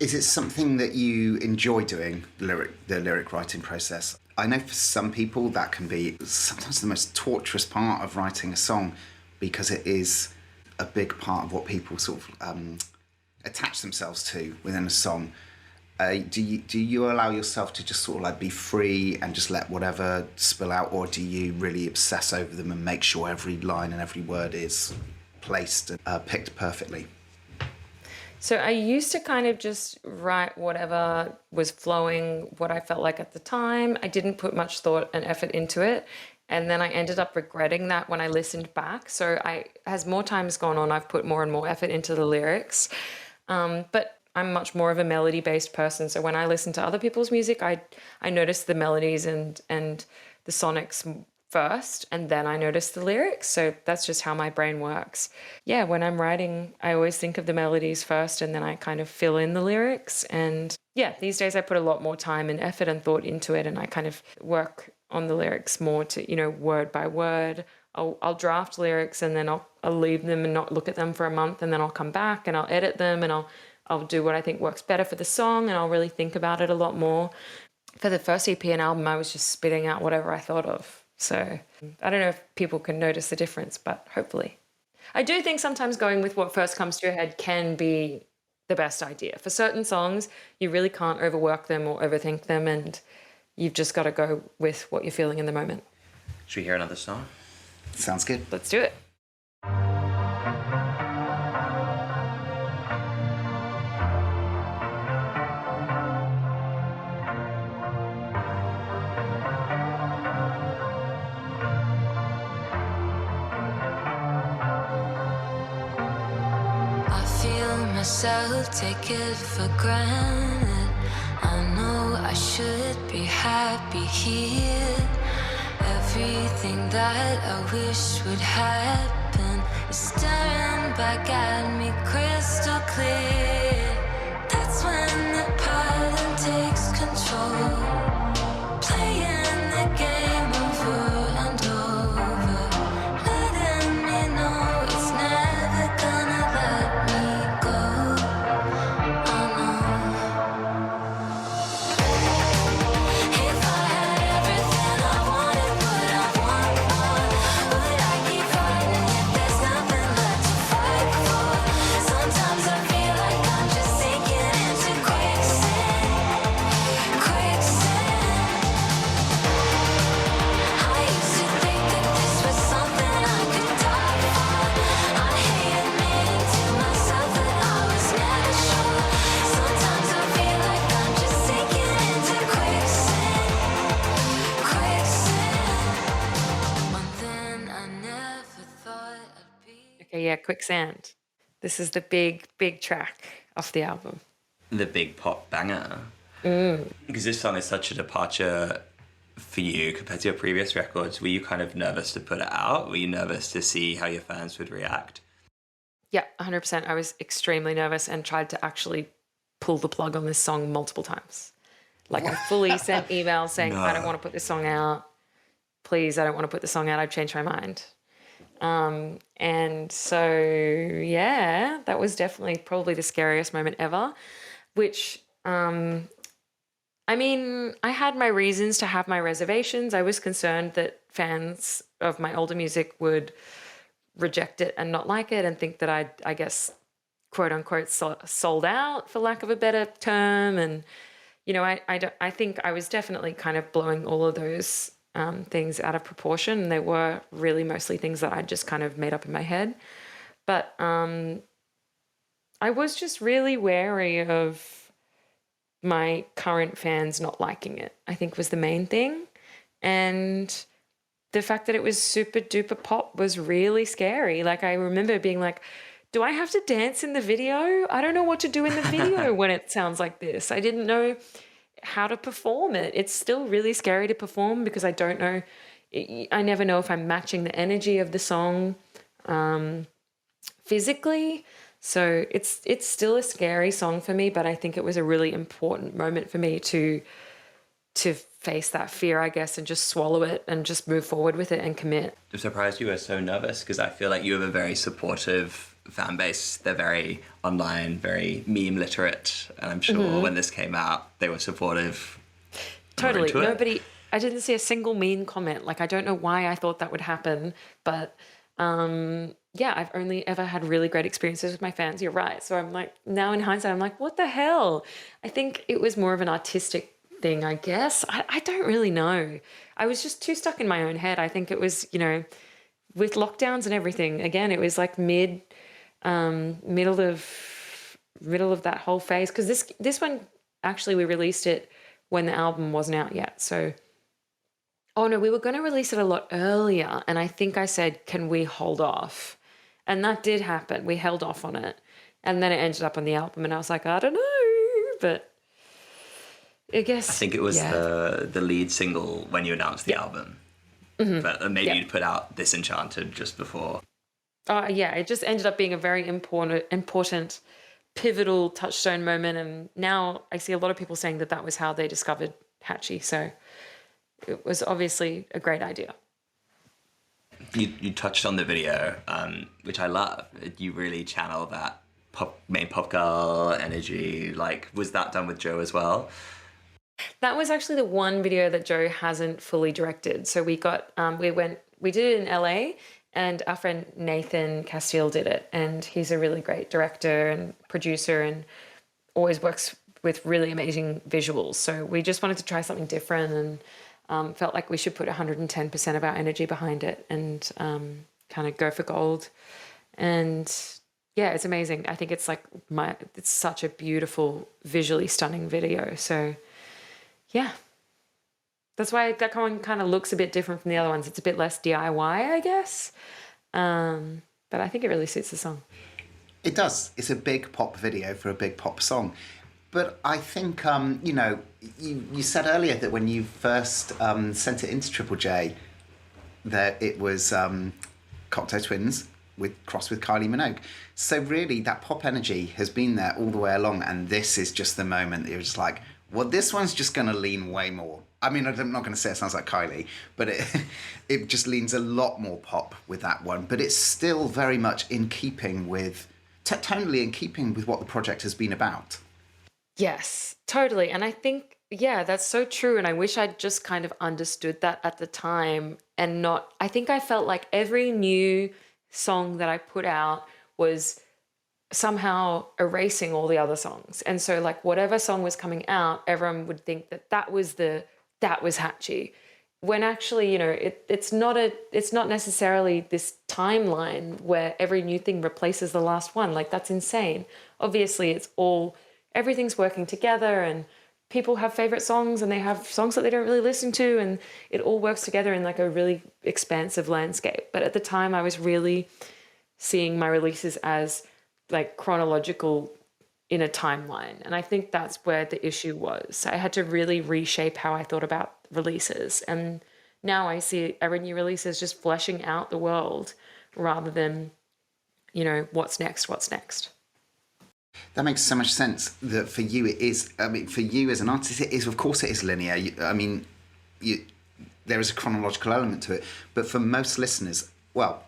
Is it something that you enjoy doing, the lyric writing process? I know for some people that can be sometimes the most torturous part of writing a song, because it is a big part of what people sort of attach themselves to within a song. Do you allow yourself to just sort of like be free and just let whatever spill out, or do you really obsess over them and make sure every line and every word is placed and picked perfectly? So I used to kind of just write whatever was flowing, what I felt like at the time. I didn't put much thought and effort into it. And then I ended up regretting that when I listened back. So as more time has gone on, I've put more and more effort into the lyrics. But I'm much more of a melody-based person. So when I listen to other people's music, I notice the melodies and the sonics first, and then I notice the lyrics. So that's just how my brain works. Yeah, when I'm writing, I always think of the melodies first, and then I kind of fill in the lyrics. And yeah, these days I put a lot more time and effort and thought into it, and I kind of work on the lyrics more to, word by word. I'll draft lyrics, and then I'll leave them and not look at them for a month, and then I'll come back and I'll edit them, and I'll do what I think works better for the song, and I'll really think about it a lot more. For the first EP and album, I was just spitting out whatever I thought of. So I don't know if people can notice the difference, but hopefully. I do think sometimes going with what first comes to your head can be the best idea. For certain songs, you really can't overwork them or overthink them, and you've just got to go with what you're feeling in the moment. Should we hear another song? Sounds good. Let's do it. Myself, take it for granted. I know I should be happy here. Everything that I wish would happen is staring back at me crystal clear. That's when the pattern takes control, playing the game over and over, letting me know it's never gonna let me go. Okay, yeah, Quicksand. This is the big track off the album. The big pop banger. Because this song is such a departure for you compared to your previous records. Were you kind of nervous to put it out? Were you nervous to see how your fans would react? Yeah, 100%. I was extremely nervous and tried to actually pull the plug on this song multiple times. Like, I fully sent emails saying, I don't want to put this song out. Please, I don't want to put the song out. I've changed my mind. And so, yeah, that was definitely probably the scariest moment ever. which, I mean, I had my reasons to have my reservations. I was concerned that fans of my older music would reject it and not like it and think that I guess, quote unquote, sold out, for lack of a better term. And, you know, I think I was definitely kind of blowing all of those things out of proportion. And they were really mostly things that I just kind of made up in my head. But I was just really wary of my current fans not liking it, I think was the main thing. And the fact that it was super duper pop was really scary. Like, I remember being like, do I have to dance in the video? I don't know what to do in the video when it sounds like this. I didn't know how to perform it. It's still really scary to perform because I don't know. I never know if I'm matching the energy of the song physically. So it's still a scary song for me, but I think it was a really important moment for me to face that fear, I guess, and just swallow it and just move forward with it and commit. I'm surprised you were so nervous because I feel like you have a very supportive fan base. They're very online, very meme literate, and I'm sure when this came out, they were supportive. Totally. Nobody, I didn't see a single mean comment. Like, I don't know why I thought that would happen, but yeah, I've only ever had really great experiences with my fans. You're right. So I'm like, now in hindsight, I'm like, what the hell? I think it was more of an artistic thing, I guess. I don't really know. I was just too stuck in my own head. I think it was, you know, with lockdowns and everything, again, it was like middle of that whole phase. Because this one, actually, we released it when the album wasn't out yet. So, oh no, we were going to release it a lot earlier. And I think I said, can we hold off? And that did happen. We held off on it. And then it ended up on the album. And I was like, I don't know. But I guess... I think it was the lead single when you announced the album. Mm-hmm. But maybe you'd put out Disenchanted just before. Yeah, it just ended up being a very important, pivotal touchstone moment. And now I see a lot of people saying that was how they discovered Hatchie. So it was obviously a great idea. You touched on the video, which I love. You really channel that main pop girl energy. Like, was that done with Joe as well? That was actually the one video that Joe hasn't fully directed. So we got, we did it in LA, and our friend Nathan Castile did it. And he's a really great director and producer and always works with really amazing visuals. So we just wanted to try something different and felt like we should put 110% of our energy behind it and kind of go for gold. And yeah, it's amazing. I think it's like it's such a beautiful, visually stunning video. So yeah, that's why that one kind of looks a bit different from the other ones. It's a bit less DIY, I guess. But I think it really suits the song. It does. It's a big pop video for a big pop song. But I think, you know, you said earlier that when you first sent it into Triple J, that it was Cocteau Twins crossed with Kylie Minogue. So really, that pop energy has been there all the way along, and this is just the moment that you're just like, well, this one's just going to lean way more. I mean, I'm not going to say it sounds like Kylie, but it just leans a lot more pop with that one. But it's still very much in keeping with, tonally in keeping with what the project has been about. Yes, totally. And I think, yeah, that's so true. And I wish I'd just kind of understood that at the time and not, I think I felt like every new song that I put out was somehow erasing all the other songs. And so like whatever song was coming out, everyone would think that was Hatchie. When actually, you know, it's not necessarily this timeline where every new thing replaces the last one. Like, that's insane. Obviously, everything's working together, and people have favorite songs and they have songs that they don't really listen to, and it all works together in like a really expansive landscape. But at the time, I was really seeing my releases as like chronological in a timeline. And I think that's where the issue was. I had to really reshape how I thought about releases. And now I see every new release as just fleshing out the world rather than, you know, what's next. That makes so much sense. That for you it is. I mean, for you as an artist, it is. Of course, it is linear. There is a chronological element to it. But for most listeners, well,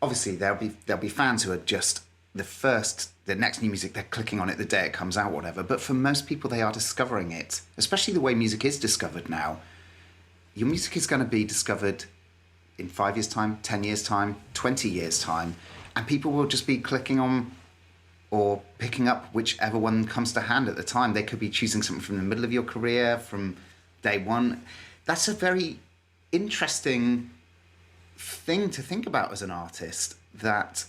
obviously there'll be fans who are just the next new music, they're clicking on it the day it comes out, whatever. But for most people, they are discovering it, especially the way music is discovered now. Your music is going to be discovered in 5 years' time, 10 years' time, 20 years' time, and people will just be clicking on or picking up whichever one comes to hand at the time. They could be choosing something from the middle of your career, from day one. That's a very interesting thing to think about as an artist, that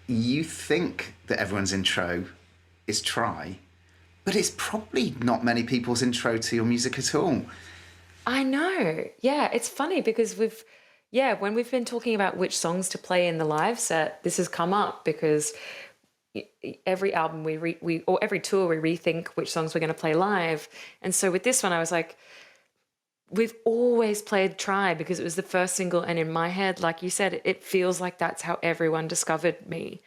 you think that everyone's intro is try, but it's probably not many people's intro to your music at all. I know. Yeah, it's funny because when we've been talking about which songs to play in the live set, this has come up because every album or every tour we rethink which songs we're going to play live. And so with this one, I was like, we've always played Try because it was the first single, and in my head, like you said, it feels like that's how everyone discovered me.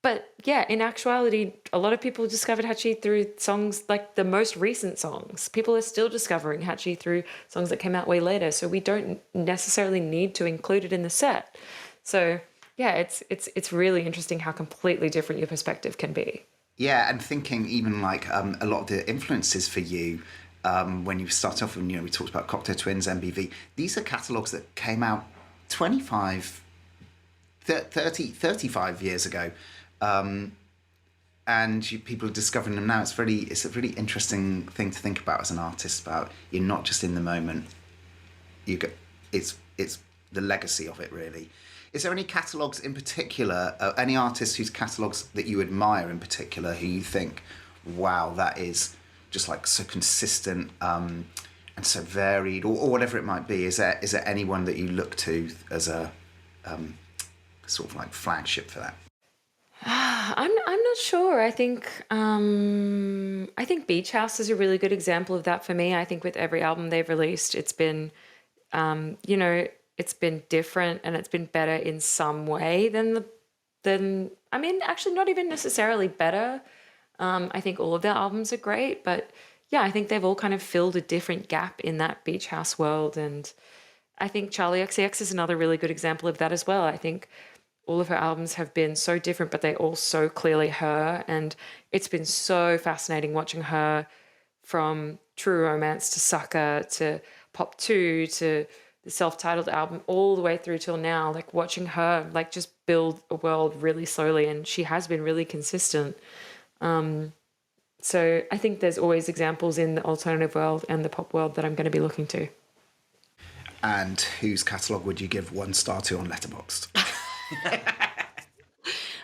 But yeah, in actuality, a lot of people discovered Hatchie through songs like the most recent songs. People are still discovering Hatchie through songs that came out way later, so we don't necessarily need to include it in the set. So yeah, it's really interesting how completely different your perspective can be. Yeah, and thinking even like a lot of the influences for you when you start off, and we talked about Cocktail Twins, MBV. These are catalogues that came out 25, 30, 35 years ago. And people are discovering them now. It's a really interesting thing to think about as an artist. About you're not just in the moment. It's the legacy of it, really. Is there any catalogues in particular, any artists whose catalogues that you admire in particular, who you think, wow, that is just like so consistent and so varied, or whatever it might be? Is there anyone that you look to as a sort of like flagship for that? I'm not sure. I think Beach House is a really good example of that for me. I think with every album they've released, it's been it's been different and it's been better in some way than actually not even necessarily better. I think all of their albums are great, but yeah, I think they've all kind of filled a different gap in that Beach House world. And I think Charlie XCX is another really good example of that as well. I think all of her albums have been so different, but they're all so clearly her. And it's been so fascinating watching her from True Romance to Sucker to Pop 2 to the self-titled album all the way through till now, like watching her like just build a world really slowly, and she has been really consistent. So I think there's always examples in the alternative world and the pop world that I'm going to be looking to. And whose catalogue would you give 1 star to on Letterboxd?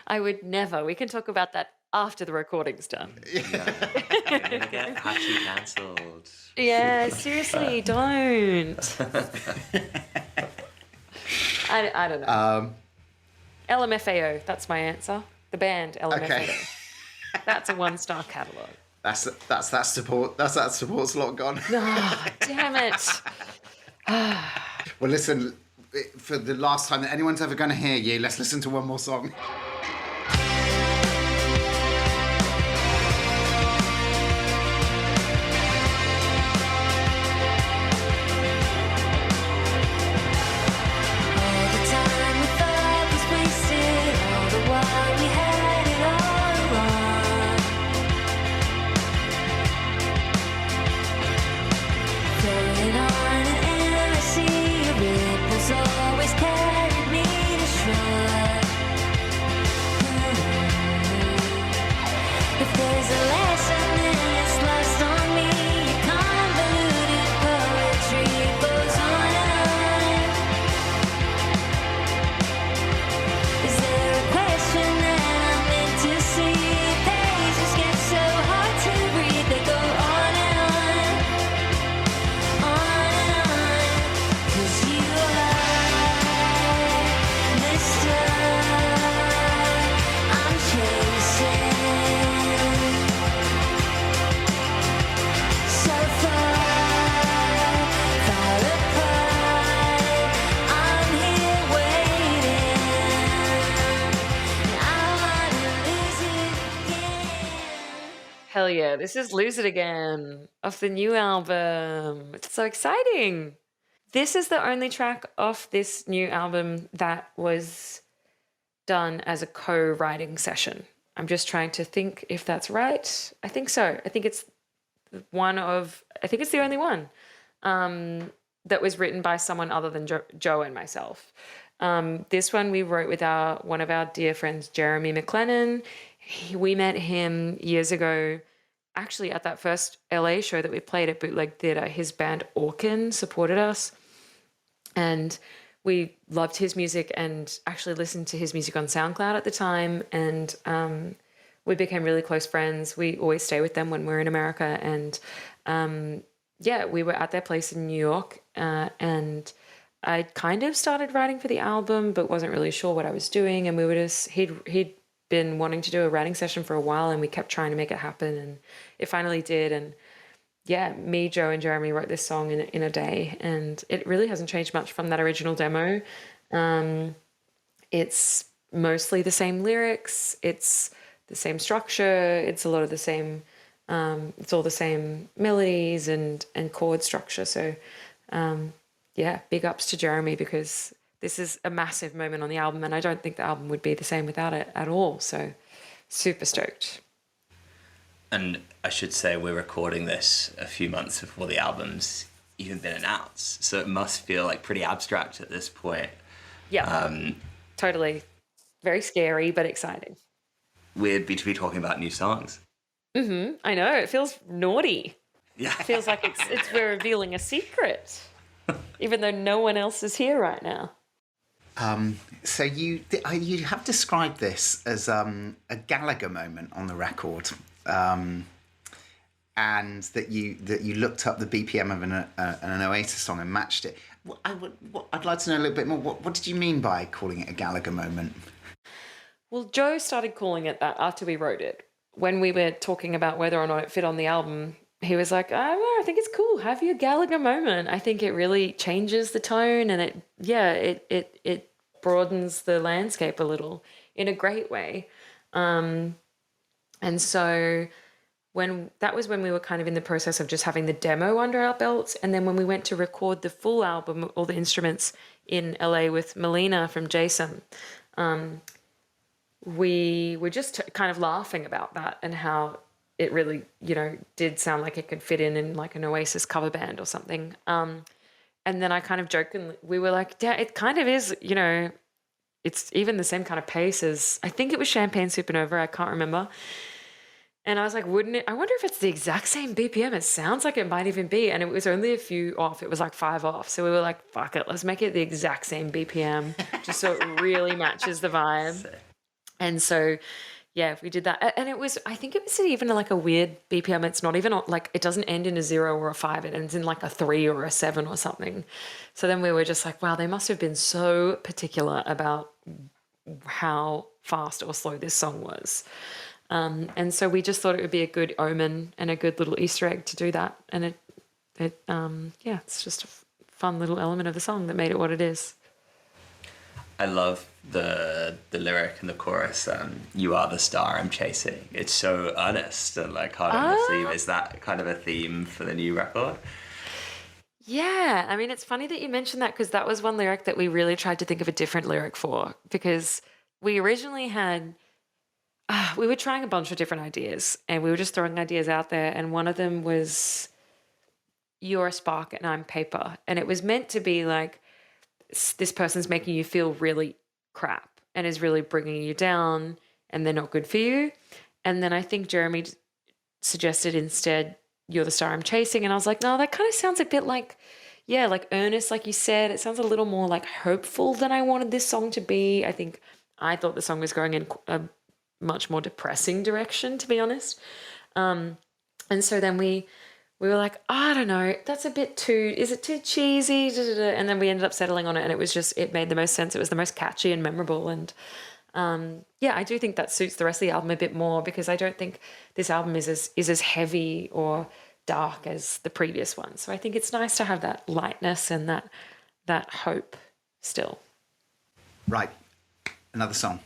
I would never. We can talk about that after the recording's done. Yeah. You're gonna get Hatchie cancelled. Yeah, seriously, don't. I don't know. LMFAO, that's my answer. The band LMFAO. Okay. That's a 1-star catalogue. That's that support. That's that support slot gone. Oh, damn it. Well, listen. For the last time that anyone's ever going to hear you, let's listen to one more song. Hell yeah, this is Lose It Again off the new album. It's so exciting. This is the only track off this new album that was done as a co-writing session. I'm just trying to think if that's right. I think so. I think it's the only one that was written by someone other than Joe and myself. This one we wrote with one of our dear friends, Jeremy McLennan. We met him years ago, actually at that first LA show that we played at Bootleg Theatre. His band Orkin supported us, and we loved his music and actually listened to his music on SoundCloud at the time. And we became really close friends. We always stay with them when we're in America. And we were at their place in New York, and I kind of started writing for the album, but wasn't really sure what I was doing. And we were he'd been wanting to do a writing session for a while, and we kept trying to make it happen, and it finally did. And yeah, me, Joe, and Jeremy wrote this song in a day, and it really hasn't changed much from that original demo. It's mostly the same lyrics, it's the same structure, it's a lot of the same, it's all the same melodies and chord structure. So big ups to Jeremy, because this is a massive moment on the album, and I don't think the album would be the same without it at all. So super stoked. And I should say we're recording this a few months before the album's even been announced, so it must feel like pretty abstract at this point. Yeah, totally. Very scary, but exciting. Weird to be talking about new songs. I know, it feels naughty. Yeah. It feels like we're revealing a secret, even though no one else is here right now. So you have described this as a Gallagher moment on the record, and that you looked up the BPM of an Oasis song and matched it. I'd like to know a little bit more. What did you mean by calling it a Gallagher moment? Well, Joe started calling it that after we wrote it. When we were talking about whether or not it fit on the album, he was like, I think it's cool. Have your Gallagher moment. I think it really changes the tone, and it broadens the landscape a little in a great way. And so that was when we were kind of in the process of just having the demo under our belts. And then when we went to record the full album, all the instruments in LA with Melina from Jason, we were just kind of laughing about that and how it really, did sound like it could fit in like an Oasis cover band or something. And then I kind of jokingly, we were like, yeah, it kind of is, it's even the same kind of pace as, I think it was Champagne Supernova, I can't remember. And I was like, I wonder if it's the exact same BPM. It sounds like it might even be. And it was only a few off. It was like 5 off. So we were like, fuck it, let's make it the exact same BPM just so it really matches the vibe. And so, yeah, we did that. And I think it was even like a weird BPM. It's not even like, it doesn't end in a 0 or a 5. It ends in like a 3 or a 7 or something. So then we were just like, wow, they must have been so particular about how fast or slow this song was. And so we just thought it would be a good omen and a good little Easter egg to do that. And it's just a fun little element of the song that made it what it is. I love the lyric and the chorus. You are the star I'm chasing. It's so earnest and like hard on the sleeve. Is that kind of a theme for the new record? Yeah, I mean, it's funny that you mentioned that, because that was one lyric that we really tried to think of a different lyric for, because we originally had. We were trying a bunch of different ideas, and we were just throwing ideas out there. And one of them was, you're a spark and I'm paper. And it was meant to be like, this person's making you feel really crap and is really bringing you down, and they're not good for you. And then I think Jeremy suggested instead, you're the star I'm chasing. And I was like, no, that kind of sounds a bit like, like earnest, like you said. It sounds a little more like hopeful than I wanted this song to be. I thought the song was going in a much more depressing direction, to be honest. And so then we were like, I don't know, that's a bit too, is it too cheesy? And then we ended up settling on it, and it made the most sense. It was the most catchy and memorable. And I do think that suits the rest of the album a bit more, because I don't think this album is as heavy or dark as the previous one. So I think it's nice to have that lightness and that hope still. Right. Another song.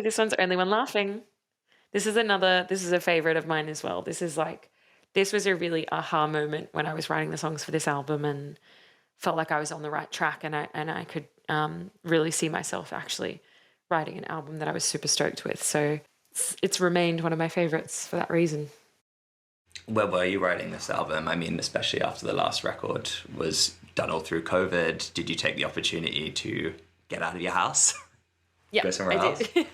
Hey, this one's Only One Laughing. This is a favorite of mine as well. This was a really aha moment when I was writing the songs for this album and felt like I was on the right track, and I could really see myself actually writing an album that I was super stoked with. So it's remained one of my favorites for that reason. Where were you writing this album? I mean, especially after the last record was done all through COVID. Did you take the opportunity to get out of your house? Yeah, Go somewhere else? did.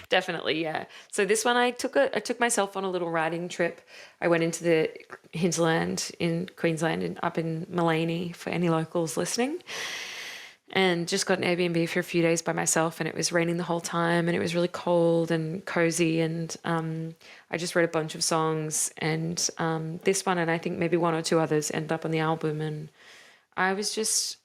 Definitely, yeah. So this one I took myself on a little riding trip. I went into the hinterland in Queensland and up in Mullaney for any locals listening, and just got an Airbnb for a few days by myself, and it was raining the whole time and it was really cold and cozy, and I just wrote a bunch of songs, and this one and I think maybe one or two others end up on the album, and I was just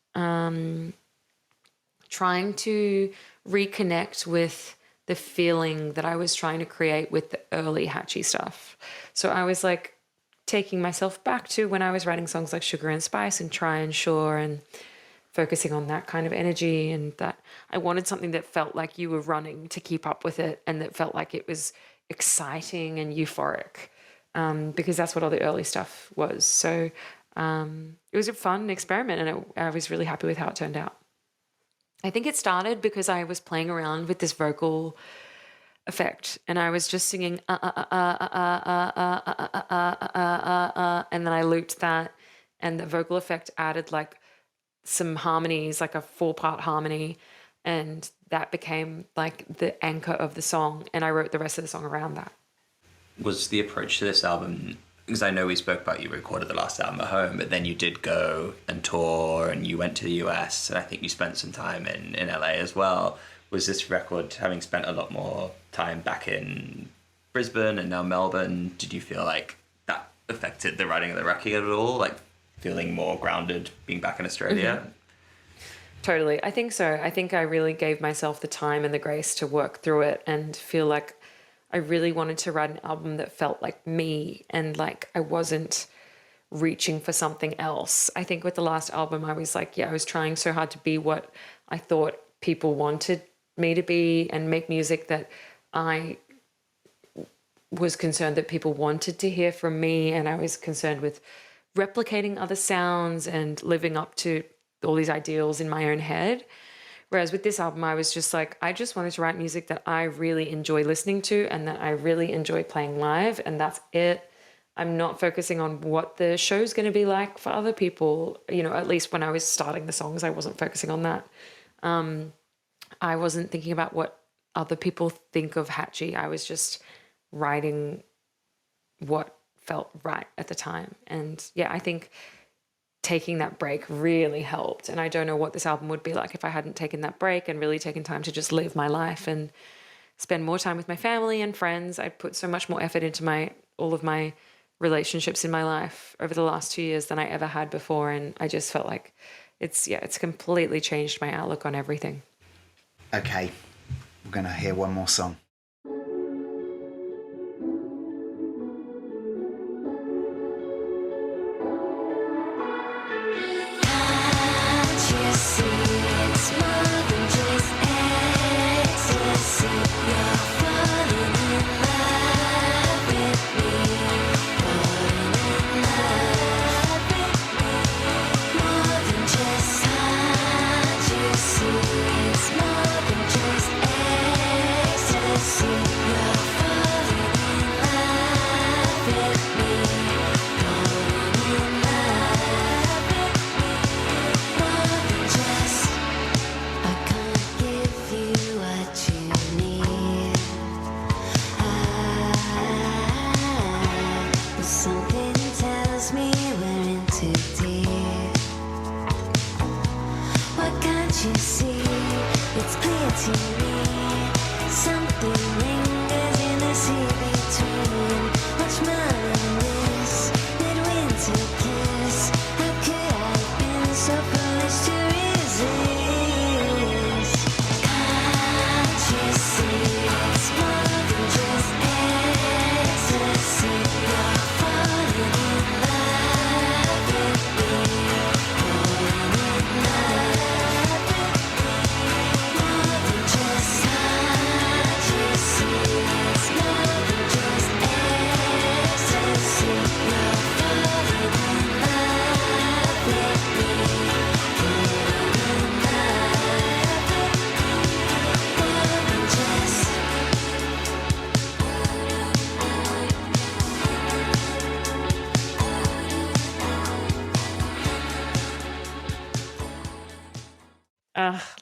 trying to reconnect with the feeling that I was trying to create with the early Hatchie stuff. So I was like taking myself back to when I was writing songs like Sugar and Spice and Try and Sure, and focusing on that kind of energy, and that I wanted something that felt like you were running to keep up with it, and that felt like it was exciting and euphoric, because that's what all the early stuff was. So it was a fun experiment, and I was really happy with how it turned out. I think it started because I was playing around with this vocal effect, and I was just singing and then I looped that, and the vocal effect added like some harmonies, like a 4-part harmony, and that became like the anchor of the song, and I wrote the rest of the song around that. Was the approach to this album, because I know we spoke about you recorded the last album at home, but then you did go and tour and you went to the US, and I think you spent some time in LA as well. Was this record, having spent a lot more time back in Brisbane and now Melbourne, did you feel like that affected the writing of the record at all? Like feeling more grounded being back in Australia? Mm-hmm. Totally. I think so. I think I really gave myself the time and the grace to work through it and feel like I really wanted to write an album that felt like me, and like I wasn't reaching for something else. I think with the last album, I was like, I was trying so hard to be what I thought people wanted me to be, and make music that I was concerned that people wanted to hear from me. And I was concerned with replicating other sounds and living up to all these ideals in my own head. Whereas with this album, I was just like, I just wanted to write music that I really enjoy listening to and that I really enjoy playing live, and that's it. I'm not focusing on what the show's going to be like for other people. You know, at least when I was starting the songs, I wasn't focusing on that. I wasn't thinking about what other people think of Hatchie. I was just writing what felt right at the time. And yeah, I think taking that break really helped. And I don't know what this album would be like if I hadn't taken that break and really taken time to just live my life and spend more time with my family and friends. I put so much more effort into all of my relationships in my life over the last 2 years than I ever had before. And I just felt like it's completely changed my outlook on everything. Okay, we're going to hear one more song. Just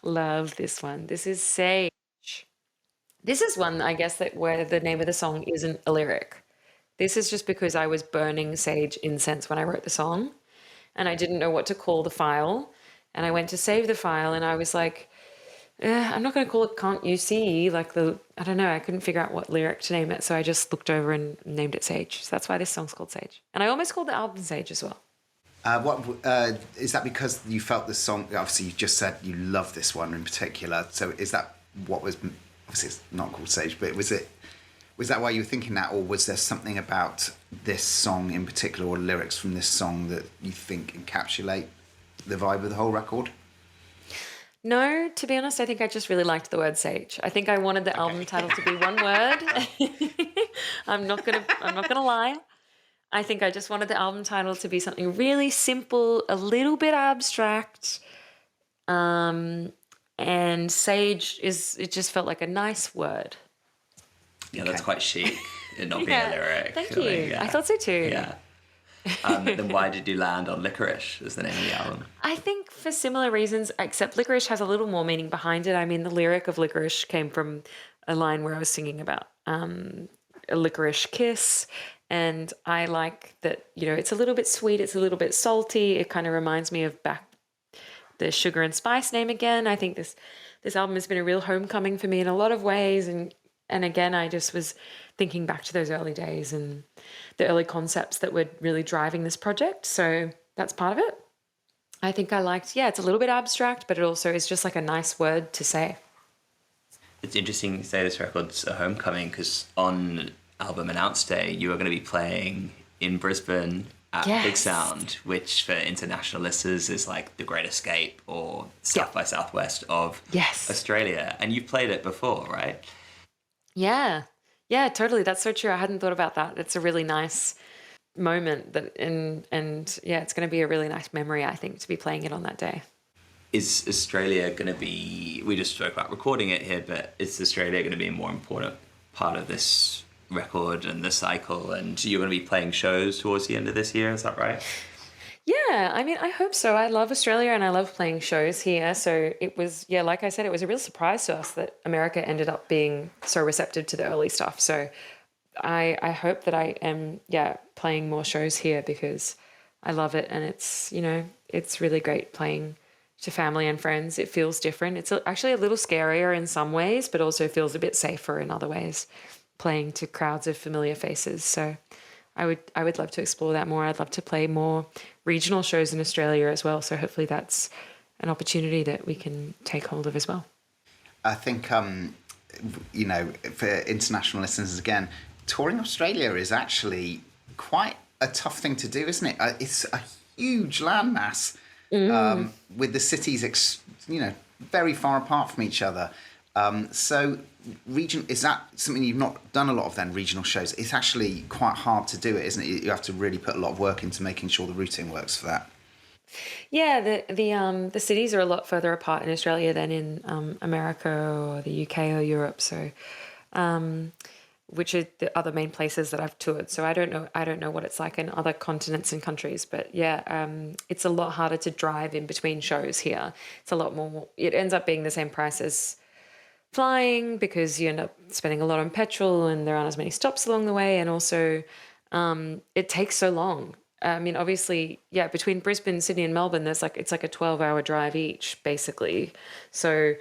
Love this one. This is Sage. This is one, I guess, that where the name of the song isn't a lyric. This is just because I was burning sage incense when I wrote the song, and I didn't know what to call the file. And I went to save the file, and I was like, I'm not going to call it Can't You See? I don't know, I couldn't figure out what lyric to name it. So I just looked over and named it Sage. So that's why this song's called Sage. And I almost called the album Sage as well. What is that because you felt the song? Obviously, you just said you love this one in particular. So is that what was? Obviously, it's not called Sage, but was that why you were thinking that, or was there something about this song in particular, or lyrics from this song that you think encapsulate the vibe of the whole record? No, to be honest, I think I just really liked the word sage. I think I wanted the album title to be one word. I'm not gonna lie. I think I just wanted the album title to be something really simple, a little bit abstract. And sage it just felt like a nice word. Yeah, that's quite chic. It not being a lyric. Thank you. I thought so too. Yeah. Then why did you land on Liquorice as the name of the album? I think for similar reasons, except Liquorice has a little more meaning behind it. I mean, the lyric of Liquorice came from a line where I was singing about a licorice kiss. And I like that, it's a little bit sweet, it's a little bit salty. It kind of reminds me of back the Sugar and Spice name again. I think this album has been a real homecoming for me in a lot of ways. And again, I just was thinking back to those early days and the early concepts that were really driving this project. So that's part of it. I think I liked, it's a little bit abstract, but it also is just like a nice word to say. It's interesting you say this record's a homecoming because on album announce day, you are going to be playing in Brisbane at Big Sound, which for international listeners is like the Great Escape or South by Southwest of Australia. And you've played it before, right? Yeah, totally. That's so true. I hadn't thought about that. It's a really nice moment and it's going to be a really nice memory, I think, to be playing it on that day. Is Australia going to be, we just spoke about recording it here, but is Australia going to be a more important part of this record and the cycle, and you're going to be playing shows towards the end of this year, is that right? Yeah, I mean, I hope so. I love Australia and I love playing shows here. So it was, like I said, it was a real surprise to us that America ended up being so receptive to the early stuff. So I hope that I am, playing more shows here because I love it. And it's, it's really great playing to family and friends. It feels different. It's actually a little scarier in some ways, but also feels a bit safer in other ways, playing to crowds of familiar faces. So I would love to explore that more. I'd love to play more regional shows in Australia as well. So hopefully that's an opportunity that we can take hold of as well. I think, for international listeners, again, touring Australia is actually quite a tough thing to do, isn't it? It's a huge landmass with the cities, very far apart from each other. So is that something you've not done a lot of then, regional shows? It's actually quite hard to do it, isn't it? You have to really put a lot of work into making sure the routing works for that. Yeah, the cities are a lot further apart in Australia than in America or the UK or Europe. So, which are the other main places that I've toured. So I don't know what it's like in other continents and countries, but it's a lot harder to drive in between shows here. It's a lot more. It ends up being the same price as flying because you end up spending a lot on petrol and there aren't as many stops along the way, and also it takes so long. I mean, obviously, between Brisbane, Sydney and Melbourne, it's like a 12-hour drive each, basically. So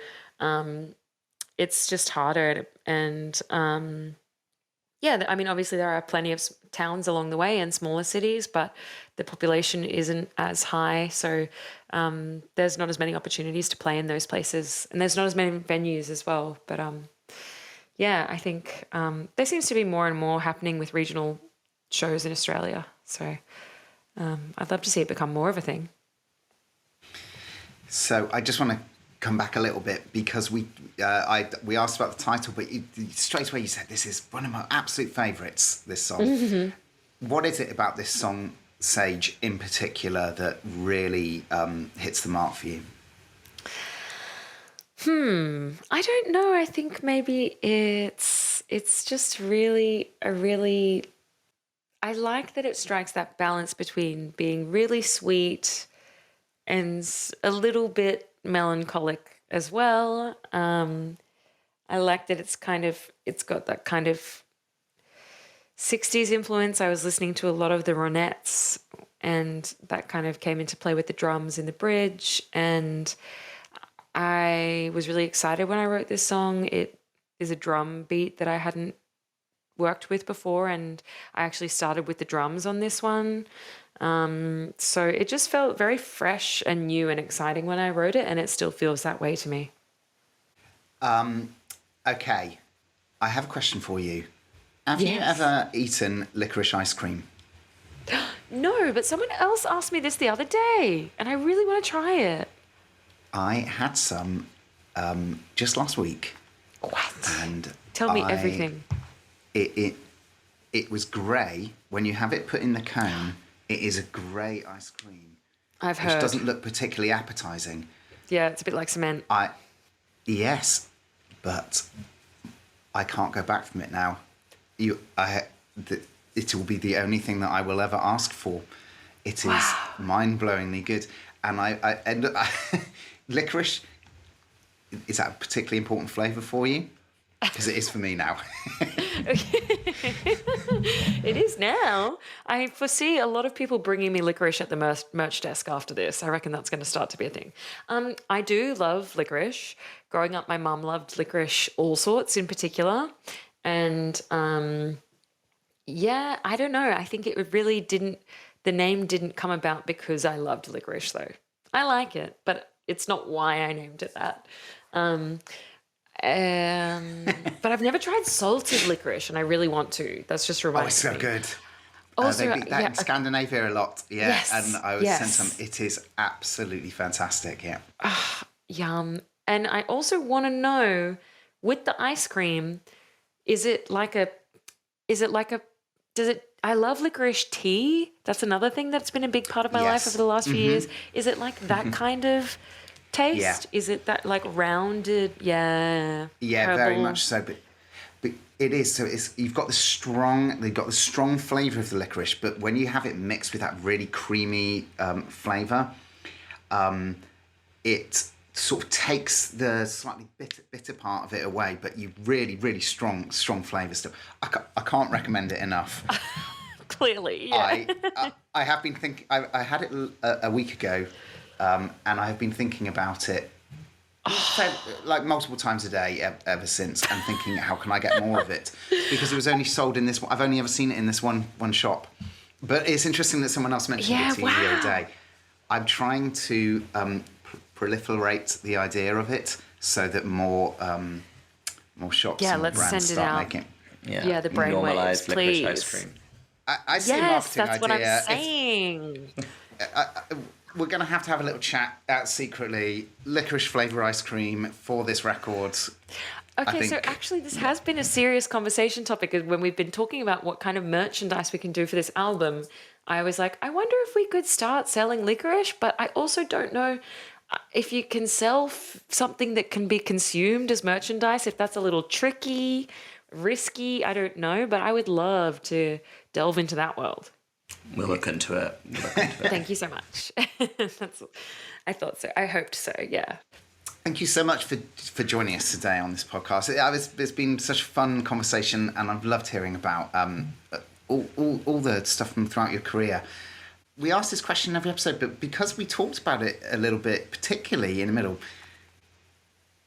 it's just harder. And I mean, obviously there are plenty of towns along the way and smaller cities, but the population isn't as high. So there's not as many opportunities to play in those places, and there's not as many venues as well. But I think there seems to be more and more happening with regional shows in Australia. So I'd love to see it become more of a thing. So I just want to come back a little bit because we asked about the title, but straight away you said this is one of my absolute favourites, this song. Mm-hmm. What is it about this song, Sage, in particular, that really hits the mark for you? I don't know. I think maybe it's just really I like that it strikes that balance between being really sweet and a little bit melancholic as well. I like that it's got that kind of 60s influence. I was listening to a lot of the Ronettes, and that kind of came into play with the drums in the bridge. And I was really excited when I wrote this song. It is a drum beat that I hadn't worked with before, and I actually started with the drums on this one. So it just felt very fresh and new and exciting when I wrote it, and it still feels that way to me. Okay, I have a question for you. Have you Yes. ever eaten licorice ice cream? No, but someone else asked me this the other day, and I really want to try it. I had some just last week. What? And Tell me everything. It was grey. When you have it put in the cone, it is a grey ice cream, I've which heard. doesn't look particularly appetising. Yeah, it's a bit like cement. Yes, but I can't go back from it now. It will be the only thing that I will ever ask for. It is mind-blowingly good, and licorice. Is that a particularly important flavour for you? Because it is for me now. It is now. I foresee a lot of people bringing me licorice at the merch desk after this. I reckon that's going to start to be a thing. I do love licorice. Growing up, my mum loved licorice all sorts in particular. And yeah, I don't know. I think it really didn't, the name didn't come about because I loved licorice though. I like it, but it's not why I named it that. But I've never tried salted licorice, and I really want to. That's just reminding me. Oh, it's so good. Also, they beat that in Scandinavia a lot. Yeah, Yes, and I was yes. sent some. It is absolutely fantastic. Yeah. Yum. And I also want to know, with the ice cream, I love licorice tea. That's another thing that's been a big part of my life Yes. over the last few years. Is it like that kind of taste? Yeah. Is it that like rounded? Yeah. Yeah, very herbal? much so. But it is. So they've got the strong flavour of the licorice, but when you have it mixed with that really creamy flavour, it sort of takes the slightly bitter part of it away. But you really strong flavour still. I can't recommend it enough. Clearly, yeah. I have been thinking. I had it a week ago, and I have been thinking about it like multiple times a day ever since, and thinking, how can I get more of it? Because it was only sold in this. I've only ever seen it in this one shop. But it's interesting that someone else mentioned it to you the other day. I'm trying to proliferate the idea of it so that more shops and let's brands send it start out. making. Yeah, the brainwaves, Normalised licorice ice please. cream. I see a Yes, marketing that's what I'm idea. saying. We're going to have a little chat out secretly. Licorice flavour ice cream for this record. Okay, so actually this has been a serious conversation topic when we've been talking about what kind of merchandise we can do for this album. I was like, I wonder if we could start selling licorice, but I also don't know if you can sell something that can be consumed as merchandise, if that's a little tricky, risky, I don't know, but I would love to delve into that world. We'll look into it. Thank you so much. I thought so. I hoped so, yeah. Thank you so much for joining us today on this podcast. It's been such a fun conversation, and I've loved hearing about all the stuff from throughout your career. We ask this question every episode, but because we talked about it a little bit, particularly in the middle,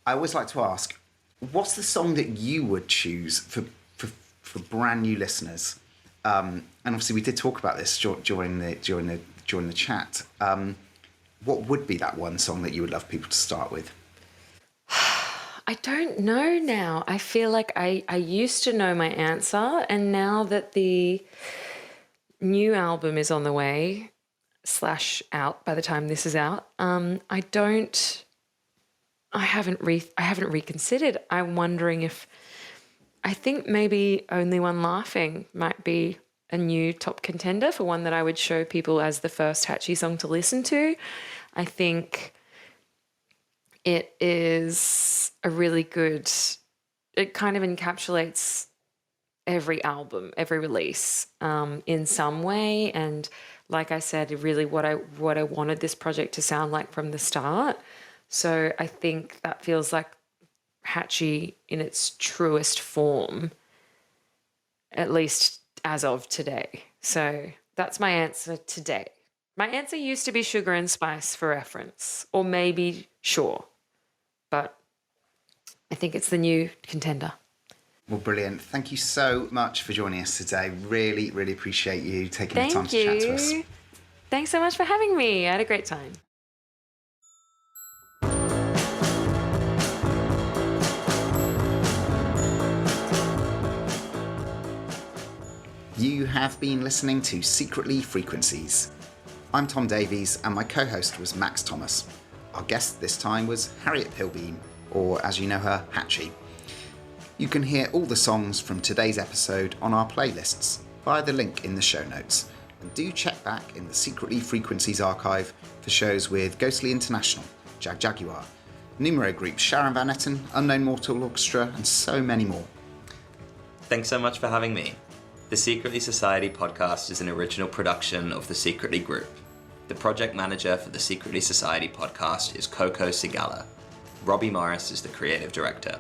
I always like to ask, what's the song that you would choose for brand new listeners? And obviously, we did talk about this during the chat. What would be that one song that you would love people to start with? I don't know now. I feel like I used to know my answer, and now that the new album is on the way / out by the time this is out, I haven't reconsidered. I'm wondering if I think maybe Only One Laughing might be a new top contender for one that I would show people as the first Hatchie song to listen to. I think it is a really good, it kind of encapsulates every album, every release in some way. And like I said, really what I wanted this project to sound like from the start. So I think that feels like Hatchie in its truest form, at least as of today. So that's my answer today. My answer used to be Sugar and Spice for reference, or maybe Sure, but I think it's the new contender. Well, brilliant. Thank you so much for joining us today. Really, really appreciate you taking the time to chat to us. Thanks so much for having me. I had a great time. You have been listening to Secretly Frequencies. I'm Tom Davies, and my co-host was Max Thomas. Our guest this time was Harriette Pilbeam, or as you know her, Hatchie. You can hear all the songs from today's episode on our playlists via the link in the show notes. And do check back in the Secretly Frequencies archive for shows with Ghostly International, Jag Jaguar, Numero Group, Sharon Van Etten, Unknown Mortal Orchestra, and so many more. Thanks so much for having me. The Secretly Society podcast is an original production of the Secretly Group. The project manager for the Secretly Society podcast is Coco Sigala. Robbie Morris is the creative director.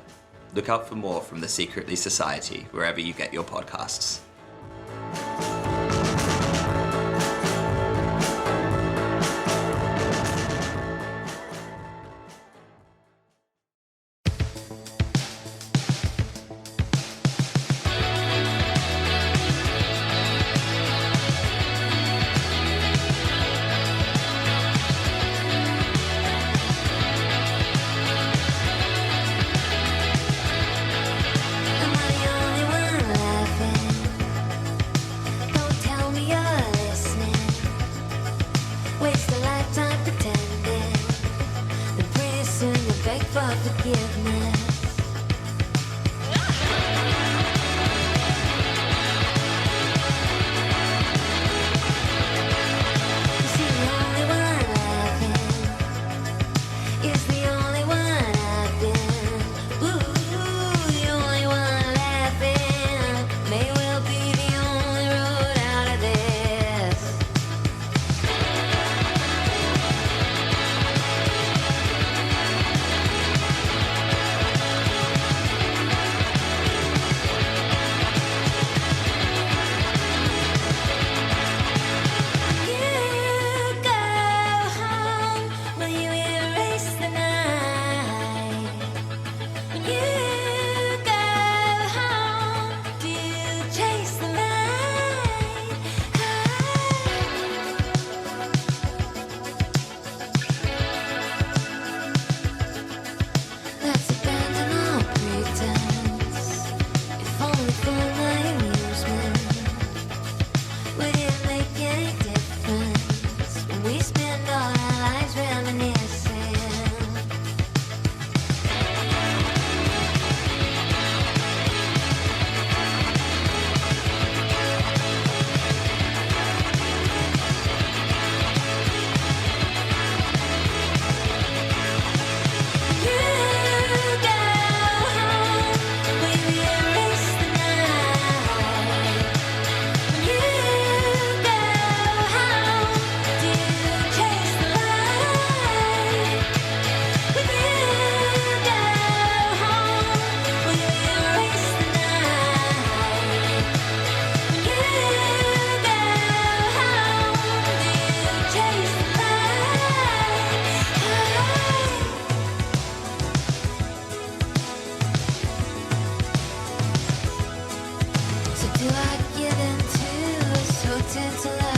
Look out for more from the Secretly Society wherever you get your podcasts. Am I the only one laughing? Don't tell me you're listening. Waste a lifetime pretending. Then pretty soon you beg for forgiveness. You see, the only one laughing is the only one I've been. Ooh, the only one laughing may well be the only road out of this. You go home, will you erase the night? When you go home, do you chase the night? Let's abandon all pretense, if only for my amusement. Would it make any difference when we spend all our lives reminiscing? You go home, will you erase the night? You go home, do you chase the light? When you go home, will you erase the night? When you go home, do you chase the light? So do I give in to this hotel till I